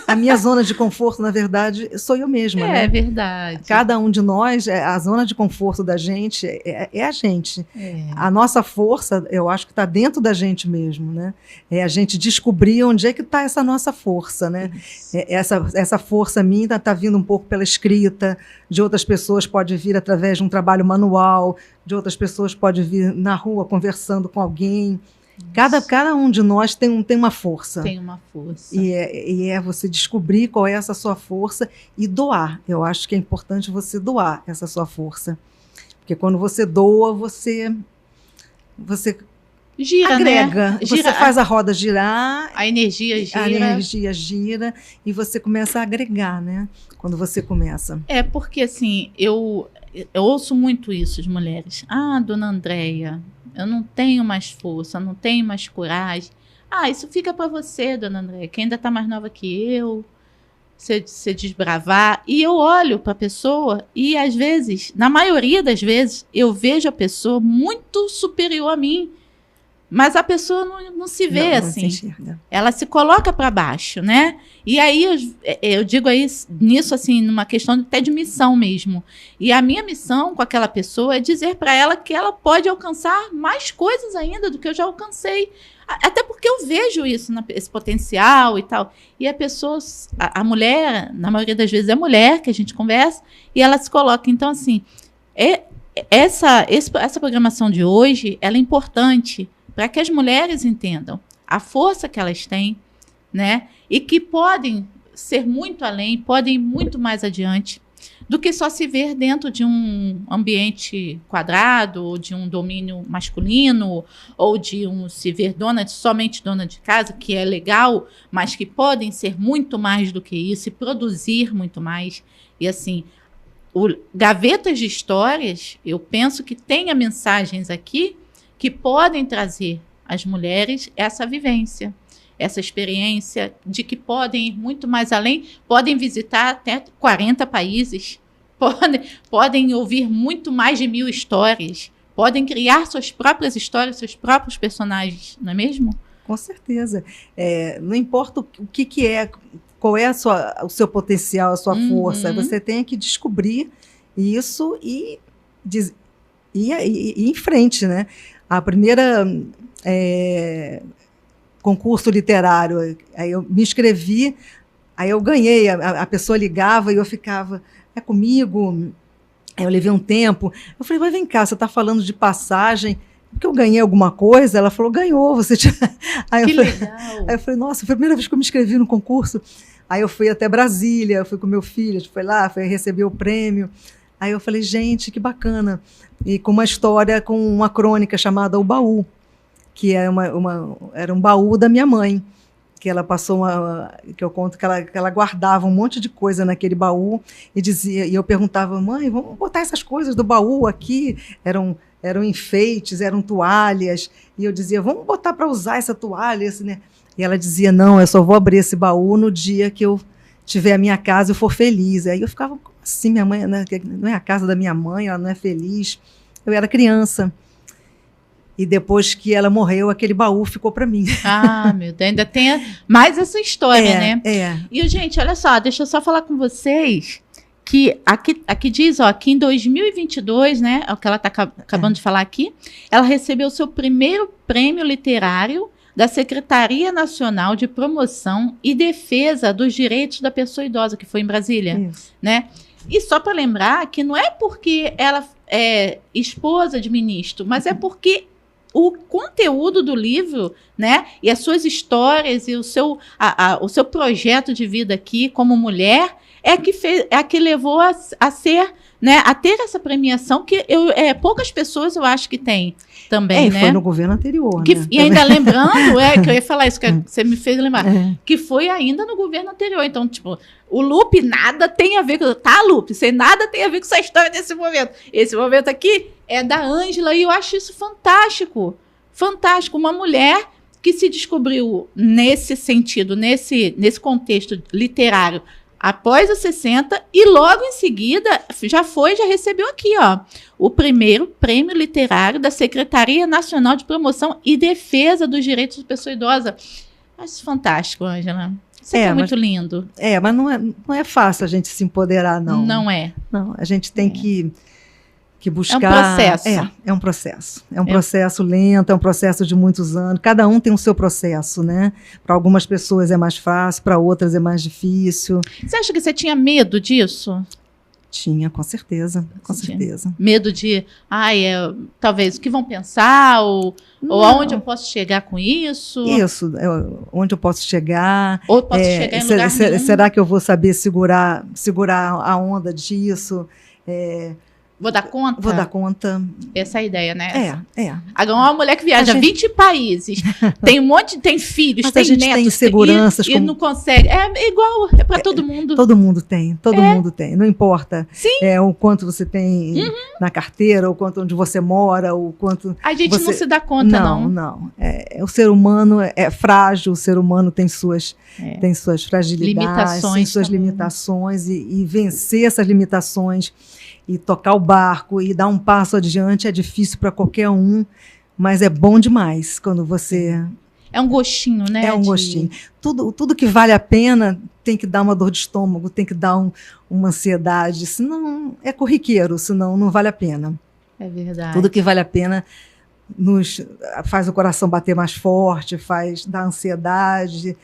A minha zona de conforto, na verdade, sou eu mesma, né? É verdade. Cada um de nós, a zona de conforto da gente é a gente. A nossa força, eu acho que está dentro da gente mesmo, né? É a gente descobrir onde é que está essa nossa força, né? Essa força minha está vindo um pouco pela escrita, de outras pessoas pode vir através de um trabalho manual, de outras pessoas pode vir na rua conversando com alguém. Cada um de nós tem uma força. Tem uma força. E é você descobrir qual é essa sua força e doar. Eu acho que é importante você doar essa sua força. Porque quando você doa, você gira, agrega. Né? Você faz a roda girar. A energia gira. A energia gira e você começa a agregar, né? Quando você começa. É, porque assim, eu ouço muito isso de mulheres. Ah, dona Andréia, eu não tenho mais força, não tenho mais coragem. Ah, isso fica para você, dona Andréia, que ainda está mais nova que eu, você desbravar. E eu olho para a pessoa e, às vezes, na maioria das vezes, eu vejo a pessoa muito superior a mim. Mas a pessoa não se vê assim. Não se enxerga. Ela se coloca para baixo, né? E aí eu digo aí nisso assim, numa questão até de missão mesmo. E a minha missão com aquela pessoa é dizer para ela que ela pode alcançar mais coisas ainda do que eu já alcancei. Até porque eu vejo isso, esse potencial e tal. E a pessoa, a mulher, na maioria das vezes é mulher que a gente conversa, e ela se coloca. Então, assim, essa programação de hoje, ela é importante para que as mulheres entendam a força que elas têm, né? E que podem ser muito além, podem ir muito mais adiante do que só se ver dentro de um ambiente quadrado, ou de um domínio masculino, ou de se ver somente dona de casa, que é legal, mas que podem ser muito mais do que isso e produzir muito mais. E assim, Gavetas de Histórias, eu penso que tenha mensagens aqui que podem trazer às mulheres essa vivência, essa experiência de que podem ir muito mais além, podem visitar até 40 países, podem ouvir muito mais de 1000 histórias, podem criar suas próprias histórias, seus próprios personagens, não é mesmo? Com certeza. Não importa o que é, qual é o seu potencial, a sua força, você tem que descobrir isso e ir em frente, né? A primeira concurso literário, aí eu me inscrevi, aí eu ganhei, a pessoa ligava e eu ficava, é comigo? Aí eu levei um tempo, eu falei, mas vem cá, você está falando de passagem, porque eu ganhei alguma coisa? Ela falou, ganhou, você tinha... Legal! Aí eu falei, nossa, foi a primeira vez que eu me inscrevi no concurso, aí eu fui até Brasília, fui com meu filho, a gente foi lá, foi receber o prêmio. Aí eu falei, gente, que bacana. E com uma história, com uma crônica chamada O Baú, que era um baú da minha mãe. que ela passou que eu conto que ela guardava um monte de coisa naquele baú e eu perguntava, mãe, vamos botar essas coisas do baú aqui, eram enfeites, eram toalhas, e eu dizia, vamos botar para usar essa toalha, né? E ela dizia, não, eu só vou abrir esse baú no dia que eu tiver a minha casa e for feliz. Aí eu ficava, como assim, minha mãe, né? Não é a casa da minha mãe, ela não é feliz. Eu era criança. E depois que ela morreu, aquele baú ficou para mim. Ah, meu Deus, ainda tem mais essa história, né? É. E, gente, olha só, deixa eu só falar com vocês que aqui diz, ó, que em 2022, né, é o que ela está acabando de falar aqui, ela recebeu o seu primeiro prêmio literário da Secretaria Nacional de Promoção e Defesa dos Direitos da Pessoa Idosa, que foi em Brasília, né? E só para lembrar que não é porque ela é esposa de ministro, mas é porque o conteúdo do livro, né, e as suas histórias e o seu projeto de vida aqui como mulher é a que levou a ser, né, a ter essa premiação que poucas pessoas eu acho que têm também, né? Foi no governo anterior, né? E ainda lembrando, que eu ia falar isso, que você me fez lembrar, que foi ainda no governo anterior. Então, tipo, o Lupe nada tem a ver com... Tá, Lupe? Você nada tem a ver com essa história desse momento. Esse momento aqui é da Ângela e eu acho isso fantástico. Fantástico. Uma mulher que se descobriu nesse sentido, nesse contexto literário, após os 60, e logo em seguida já recebeu aqui, ó, o primeiro prêmio literário da Secretaria Nacional de Promoção e Defesa dos Direitos da Pessoa Idosa. Acho fantástico, Ângela. Isso é muito lindo. Mas não é fácil a gente se empoderar, não. Não é. Não, a gente tem que buscar... É um processo. É um processo. É um processo lento, é um processo de muitos anos. Cada um tem o seu processo, né? Para algumas pessoas é mais fácil, para outras é mais difícil. Você acha que você tinha medo disso? Tinha, com certeza. Com certeza. Medo de, talvez, o que vão pensar, ou aonde eu posso chegar com isso? Isso, onde eu posso chegar. Ou posso chegar em lugar nenhum. Será que eu vou saber segurar a onda disso? Vou dar conta? Vou dar conta. Essa é a ideia, né? Agora, uma mulher que viaja 20 países, tem filhos, mas tem a gente netos. Tem inseguranças. E não consegue. É igual, é para todo mundo. Todo mundo tem, mundo tem. Não importa o quanto você tem na carteira, o quanto onde você mora, o quanto... A gente não se dá conta, não. Não. O ser humano é frágil, o ser humano tem suas fragilidades, tem suas limitações, e vencer essas limitações e tocar o barco e dar um passo adiante é difícil para qualquer um, mas é bom demais quando você... É um gostinho, né? É um gostinho. Tudo que vale a pena tem que dar uma dor de estômago, tem que dar uma ansiedade, senão é corriqueiro, senão não vale a pena. É verdade. Tudo que vale a pena faz o coração bater mais forte, dá ansiedade...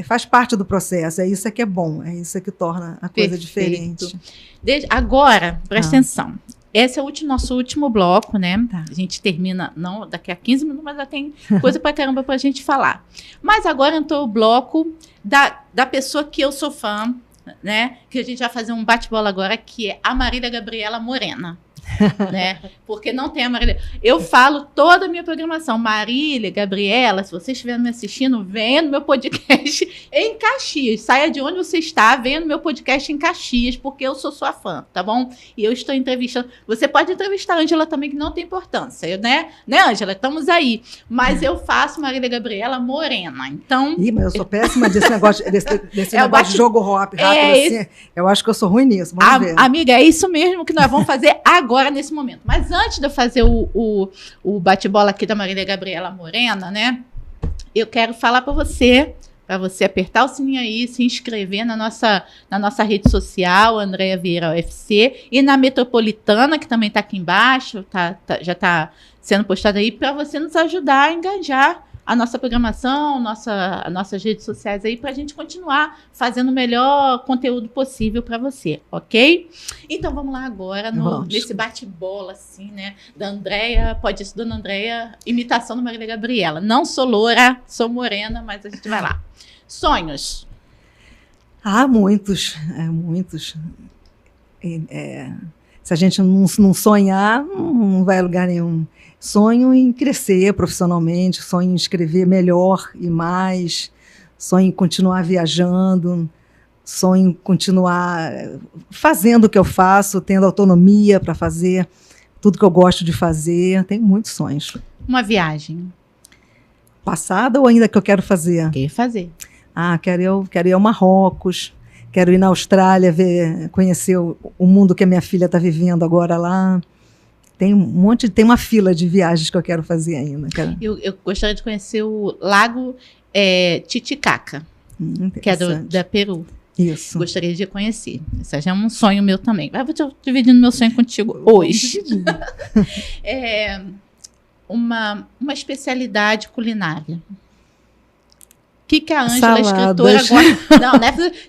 faz parte do processo, é isso que é bom, é isso que torna a coisa diferente. Agora, presta atenção, esse é o nosso último bloco, né? Tá. A gente termina, não daqui a 15 minutos, mas já tem coisa pra caramba pra gente falar. Mas agora entrou o bloco da pessoa que eu sou fã, né? Que a gente vai fazer um bate-bola agora, que é a Marília Gabriela Morena. Né? Porque não tem a Marília. Eu falo toda a minha programação. Marília, Gabriela, se você estiver me assistindo, venha no meu podcast em Caxias. Saia de onde você está, venha no meu podcast em Caxias, porque eu sou sua fã, tá bom? E eu estou entrevistando. Você pode entrevistar a Ângela também, que não tem importância, né? Né, Ângela? Estamos aí. Mas eu faço Marília Gabriela Morena. Então. Mas eu sou péssima desse negócio, desse negócio de jogo rápido assim. Eu acho que eu sou ruim nisso. Vamos ver. Amiga, é isso mesmo que nós vamos fazer agora, nesse momento. Mas antes de eu fazer o bate-bola aqui da Marília Gabriela Morena, né? Eu quero falar para você apertar o sininho aí, se inscrever na nossa rede social, Andréia Vieira UFC, e na Metropolitana, que também está aqui embaixo, já está sendo postado aí, para você nos ajudar a engajar a nossa programação, nossas redes sociais aí, para a gente continuar fazendo o melhor conteúdo possível para você, ok? Então vamos lá agora nesse bate-bola, assim, né? Da Andréia, pode ser Dona Andréia, imitação da Marília Gabriela. Não sou loura, sou morena, mas a gente vai lá. Sonhos. Muitos. Se a gente não sonhar, não vai a lugar nenhum. Sonho em crescer profissionalmente, sonho em escrever melhor e mais, sonho em continuar viajando, sonho em continuar fazendo o que eu faço, tendo autonomia para fazer tudo que eu gosto de fazer. Tenho muitos sonhos. Uma viagem. Passada ou ainda que eu quero fazer? Quer fazer. Quero ir ao Marrocos, quero ir na Austrália, conhecer o mundo que a minha filha está vivendo agora lá. Tem uma fila de viagens que eu quero fazer ainda. Eu gostaria de conhecer o Lago Titicaca, que é da Peru. Isso. Gostaria de conhecer. Esse já é um sonho meu também. Eu vou dividindo meu sonho contigo hoje. Uma especialidade culinária. O que a Ângela, escritora, gosta?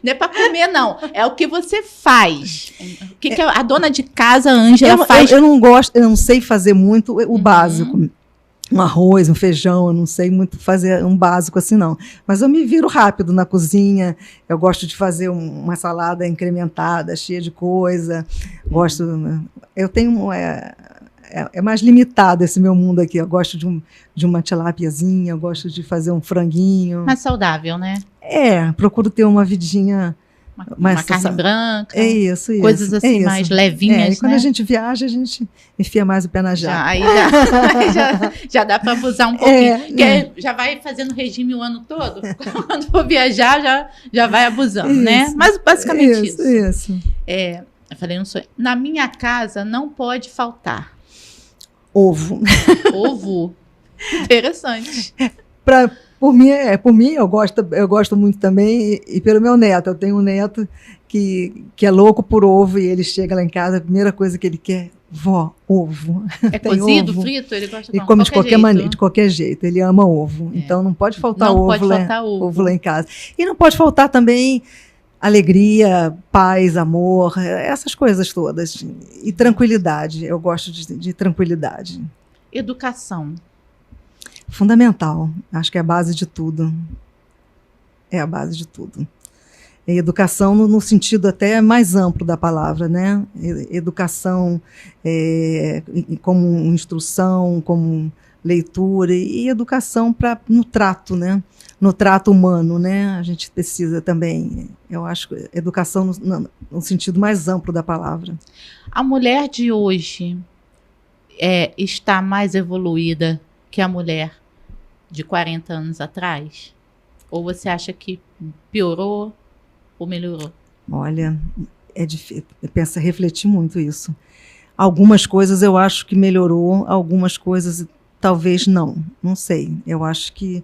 Não é para comer, não. É o que você faz. O que a dona de casa, Ângela, faz? Eu não sei fazer muito o básico. Um arroz, um feijão, eu não sei muito fazer um básico assim, não. Mas eu me viro rápido na cozinha, eu gosto de fazer uma salada incrementada, cheia de coisa. Eu tenho... É mais limitado esse meu mundo aqui. Eu gosto de uma tilápiazinha, eu gosto de fazer um franguinho. Mais saudável, né? Procuro ter uma vidinha... Uma carne branca. É isso. Coisas assim mais levinhas, E quando a gente viaja, a gente enfia mais o pé na jaca. Aí já dá para abusar um pouquinho. Já vai fazendo regime o ano todo. Quando for viajar, já vai abusando, né? Mas basicamente isso. Eu falei, não sou. Na minha casa não pode faltar ovo. Ovo. Interessante. Por mim, eu gosto muito também, e pelo meu neto. Eu tenho um neto que é louco por ovo, e ele chega lá em casa, a primeira coisa que ele quer, vó, ovo. É cozido, ovo. Frito? Ele gosta de come de qualquer jeito, ele ama ovo. Então não pode faltar ovo lá em casa. E não pode faltar também alegria, paz, amor, essas coisas todas. E tranquilidade, eu gosto de tranquilidade. Educação. Fundamental, acho que é a base de tudo. É a base de tudo. Educação no sentido até mais amplo da palavra, né? Educação como instrução, como leitura, e educação no trato, né? No trato humano, né? A gente precisa também, eu acho, educação no sentido mais amplo da palavra. A mulher de hoje está mais evoluída que a mulher de 40 anos atrás? Ou você acha que piorou ou melhorou? Olha, é difícil, refletir muito isso. Algumas coisas eu acho que melhorou, algumas coisas talvez não sei. Eu acho que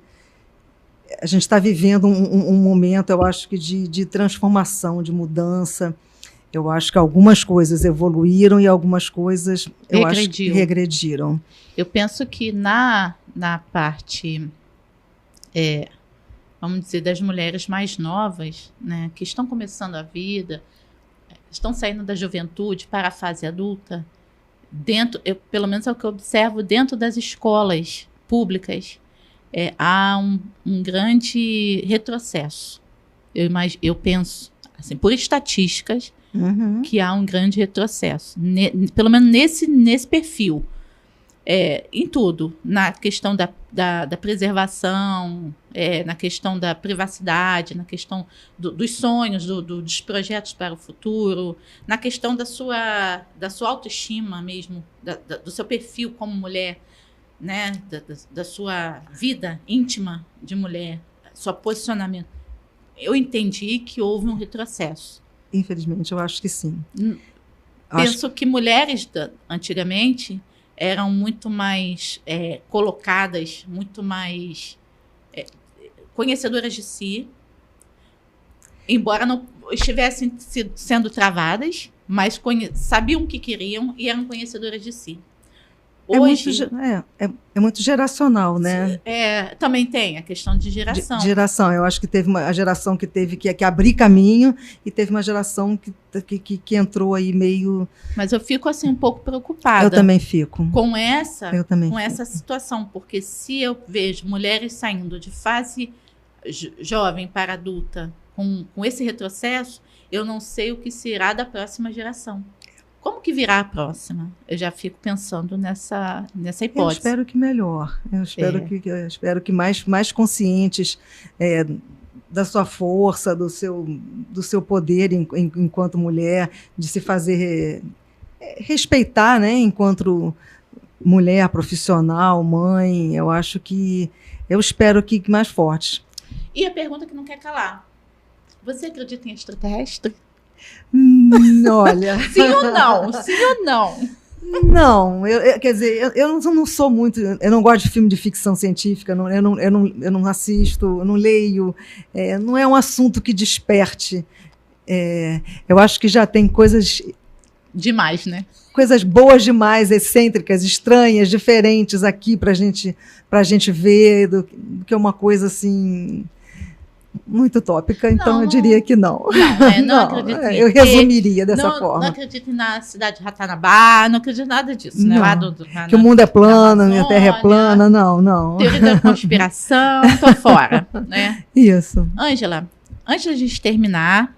a gente está vivendo um momento, eu acho que de transformação, de mudança. Eu acho que algumas coisas evoluíram e algumas coisas eu acho que regrediram. Eu penso que na parte, vamos dizer, das mulheres mais novas, né, que estão começando a vida, estão saindo da juventude para a fase adulta, pelo menos é o que eu observo dentro das escolas públicas, há um grande retrocesso. Eu penso, assim, por estatísticas, que há um grande retrocesso, pelo menos nesse perfil, em tudo, na questão da preservação, na questão da privacidade, na questão dos sonhos, dos projetos para o futuro, na questão da sua autoestima mesmo, do seu perfil como mulher, né, da sua vida íntima de mulher, seu posicionamento. Eu entendi que houve um retrocesso. Infelizmente, eu acho que sim. Penso que mulheres antigamente eram muito mais colocadas, muito mais conhecedoras de si, embora não estivessem sendo travadas, mas sabiam o que queriam e eram conhecedoras de si. Hoje, é muito geracional, né? Também tem a questão de geração. Geração, eu acho que teve a geração que teve que abrir caminho, e teve uma geração que entrou aí meio... Mas eu fico assim um pouco preocupada. Eu também fico. Com essa situação, porque se eu vejo mulheres saindo de fase jovem para adulta com esse retrocesso, eu não sei o que será da próxima geração. Como que virá a próxima? Eu já fico pensando nessa hipótese. Eu espero que melhor. Eu espero que mais conscientes da sua força, do seu poder enquanto mulher, de se fazer respeitar, né, enquanto mulher, profissional, mãe. Eu espero que mais forte. E a pergunta que não quer calar. Você acredita em extraterrestre? Olha... Sim ou não? Sim ou não? Não, quer dizer, eu não sou muito... Eu não gosto de filme de ficção científica, eu não assisto, eu não leio. Não é um assunto que desperte. Eu acho que já tem coisas... Demais, né? Coisas boas demais, excêntricas, estranhas, diferentes aqui pra gente ver, do que uma coisa assim muito utópica. Então eu diria que não. Não acredito em eu resumiria dessa forma. Não acredito na cidade de Ratanabá, não acredito em nada disso, né? Lá que o mundo é plano, a Terra é plana, não. Teoria da conspiração, tô fora, né? Isso. Ângela, antes da gente terminar,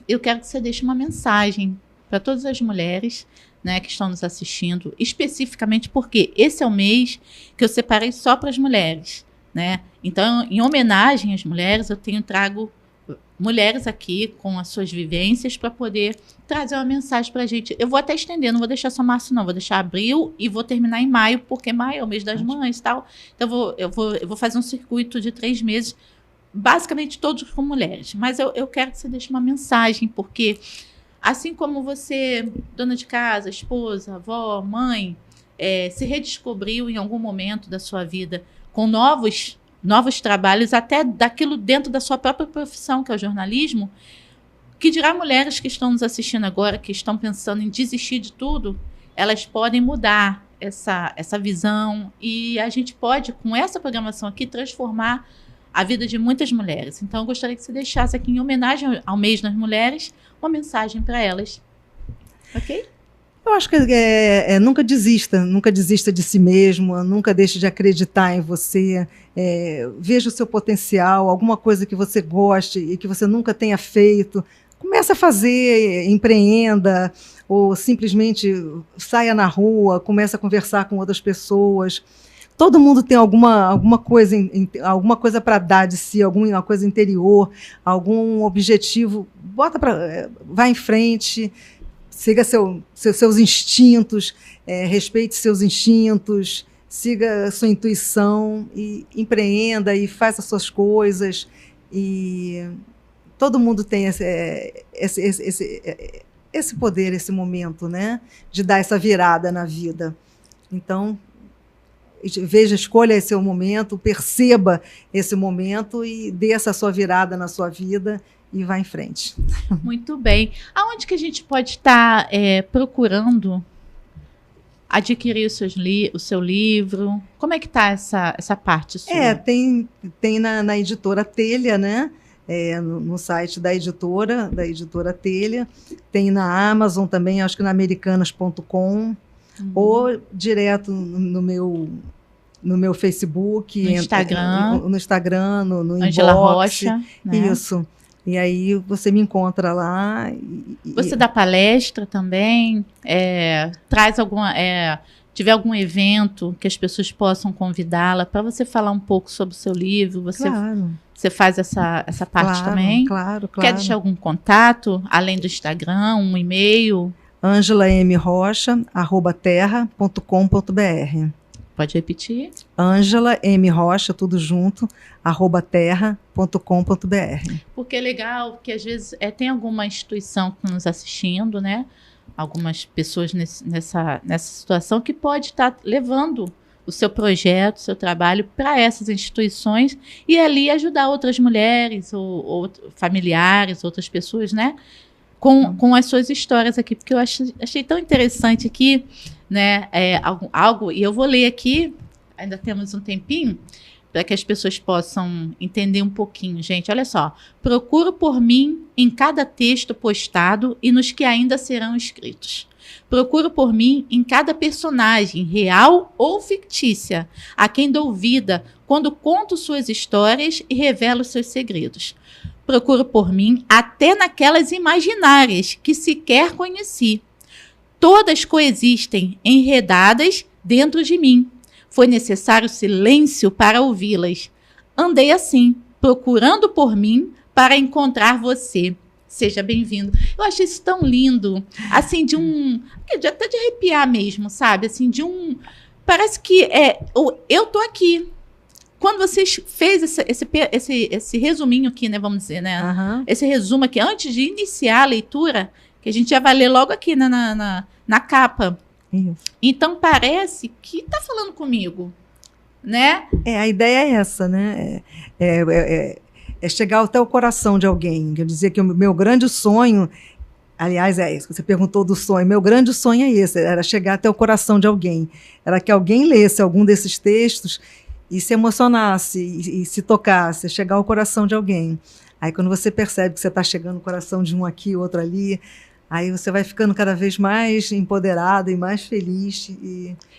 eu quero que você deixe uma mensagem para todas as mulheres, né, que estão nos assistindo, especificamente porque esse é o mês que eu separei só para as mulheres, né? Então, em homenagem às mulheres, eu trago mulheres aqui com as suas vivências para poder trazer uma mensagem para a gente. Eu vou até estender, não vou deixar só março, não, vou deixar abril e vou terminar em maio, porque maio é o mês das mães e tal. Então, eu vou fazer um circuito de 3 meses, basicamente todos com mulheres. Mas eu quero que você deixe uma mensagem, porque... Assim como você, dona de casa, esposa, avó, mãe, se redescobriu em algum momento da sua vida com novos trabalhos, até daquilo dentro da sua própria profissão, que é o jornalismo, que dirá mulheres que estão nos assistindo agora, que estão pensando em desistir de tudo, elas podem mudar essa visão e a gente pode, com essa programação aqui, transformar a vida de muitas mulheres. Então, eu gostaria que você deixasse aqui, em homenagem ao mês das mulheres, uma mensagem para elas. Ok? Eu acho que nunca desista de si mesmo, nunca deixe de acreditar em você, veja o seu potencial, alguma coisa que você goste e que você nunca tenha feito, comece a fazer, empreenda, ou simplesmente saia na rua, comece a conversar com outras pessoas. Todo mundo tem alguma coisa para dar de si, alguma coisa interior, algum objetivo. Vá em frente, siga seus instintos, respeite seus instintos, siga a sua intuição e empreenda e faça as suas coisas. E todo mundo tem esse poder, esse momento, né, de dar essa virada na vida. Então, veja, escolha esse seu momento, perceba esse momento e dê essa sua virada na sua vida e vá em frente. Muito bem. Aonde que a gente pode estar procurando adquirir o seu livro? Como é que está essa parte sua? Tem na editora Telha, né? No site da editora Telha. Tem na Amazon também, acho que na americanas.com. Ou direto no meu Facebook, no Instagram, no Angela inbox, Rocha, né? Isso. E aí você me encontra lá. Você dá palestra também? Traz tiver algum evento que as pessoas possam convidá-la para você falar um pouco sobre o seu livro? Você faz essa parte também? Claro. Quer deixar algum contato, além do Instagram, um e-mail? angelamrocha@terra.com.br. Pode repetir? Ângela M. Rocha, tudo junto, @terra.com.br. Porque é legal que às vezes tem alguma instituição que nos assistindo, né? Algumas pessoas nessa situação que pode estar levando o seu projeto, o seu trabalho para essas instituições e ali ajudar outras mulheres ou familiares, outras pessoas, né? Com as suas histórias aqui, porque eu achei tão interessante aqui, né, algo, e eu vou ler aqui, ainda temos um tempinho, para que as pessoas possam entender um pouquinho. Gente, olha só, procuro por mim em cada texto postado e nos que ainda serão escritos. Procuro por mim em cada personagem, real ou fictícia, a quem dou vida quando conto suas histórias e revelo seus segredos. Procuro por mim até naquelas imaginárias que sequer conheci. Todas coexistem, enredadas dentro de mim. Foi necessário silêncio para ouvi-las. Andei assim, procurando por mim para encontrar você. Seja bem-vindo. Eu achei isso tão lindo, assim, até de arrepiar mesmo, sabe? Assim, parece que eu tô aqui. Quando você fez esse resuminho aqui, né, vamos dizer, né? Aham. Esse resumo aqui, antes de iniciar a leitura, que a gente já vai ler logo aqui na capa. Isso. Então, parece que tá falando comigo, né? A ideia é essa, né? É chegar até o coração de alguém. Quer dizer que o meu grande sonho, aliás, é isso que você perguntou do sonho, meu grande sonho é esse, era chegar até o coração de alguém. Era que alguém lesse algum desses textos e se emocionasse, e se tocasse, chegar ao coração de alguém. Aí quando você percebe que você está chegando no coração de um aqui, outro ali, aí você vai ficando cada vez mais empoderada e mais feliz.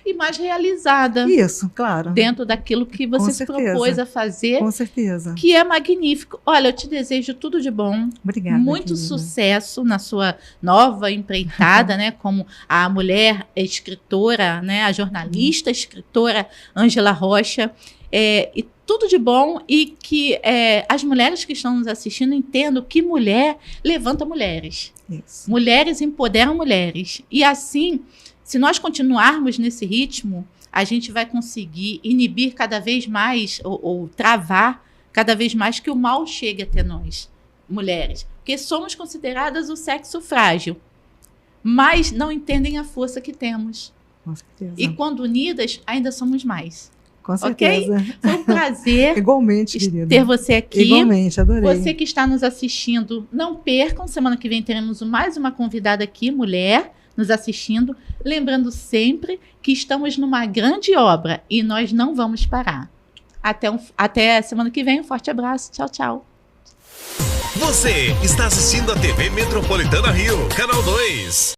E mais realizada. Isso, claro. Dentro daquilo que você se propôs a fazer. Com certeza. Que é magnífico. Olha, eu te desejo tudo de bom. Obrigada. Muito sucesso na sua nova empreitada, né? Como a mulher escritora, né? A jornalista escritora Ângela Rocha. E tudo de bom e que as mulheres que estão nos assistindo entendam que mulher levanta mulheres. Isso. Mulheres empoderam mulheres. E assim, se nós continuarmos nesse ritmo, a gente vai conseguir inibir cada vez mais ou travar cada vez mais que o mal chegue até nós, mulheres. Porque somos consideradas o sexo frágil, mas não entendem a força que temos. Com certeza. E quando unidas, ainda somos mais. Com certeza. Okay? Foi um prazer Igualmente, querida. ter você aqui. Igualmente, adorei. Você que está nos assistindo, não percam. Semana que vem teremos mais uma convidada aqui, mulher, nos assistindo. Lembrando sempre que estamos numa grande obra e nós não vamos parar. Até semana que vem. Um forte abraço. Tchau, tchau. Você está assistindo a TV Metropolitana Rio, Canal 2.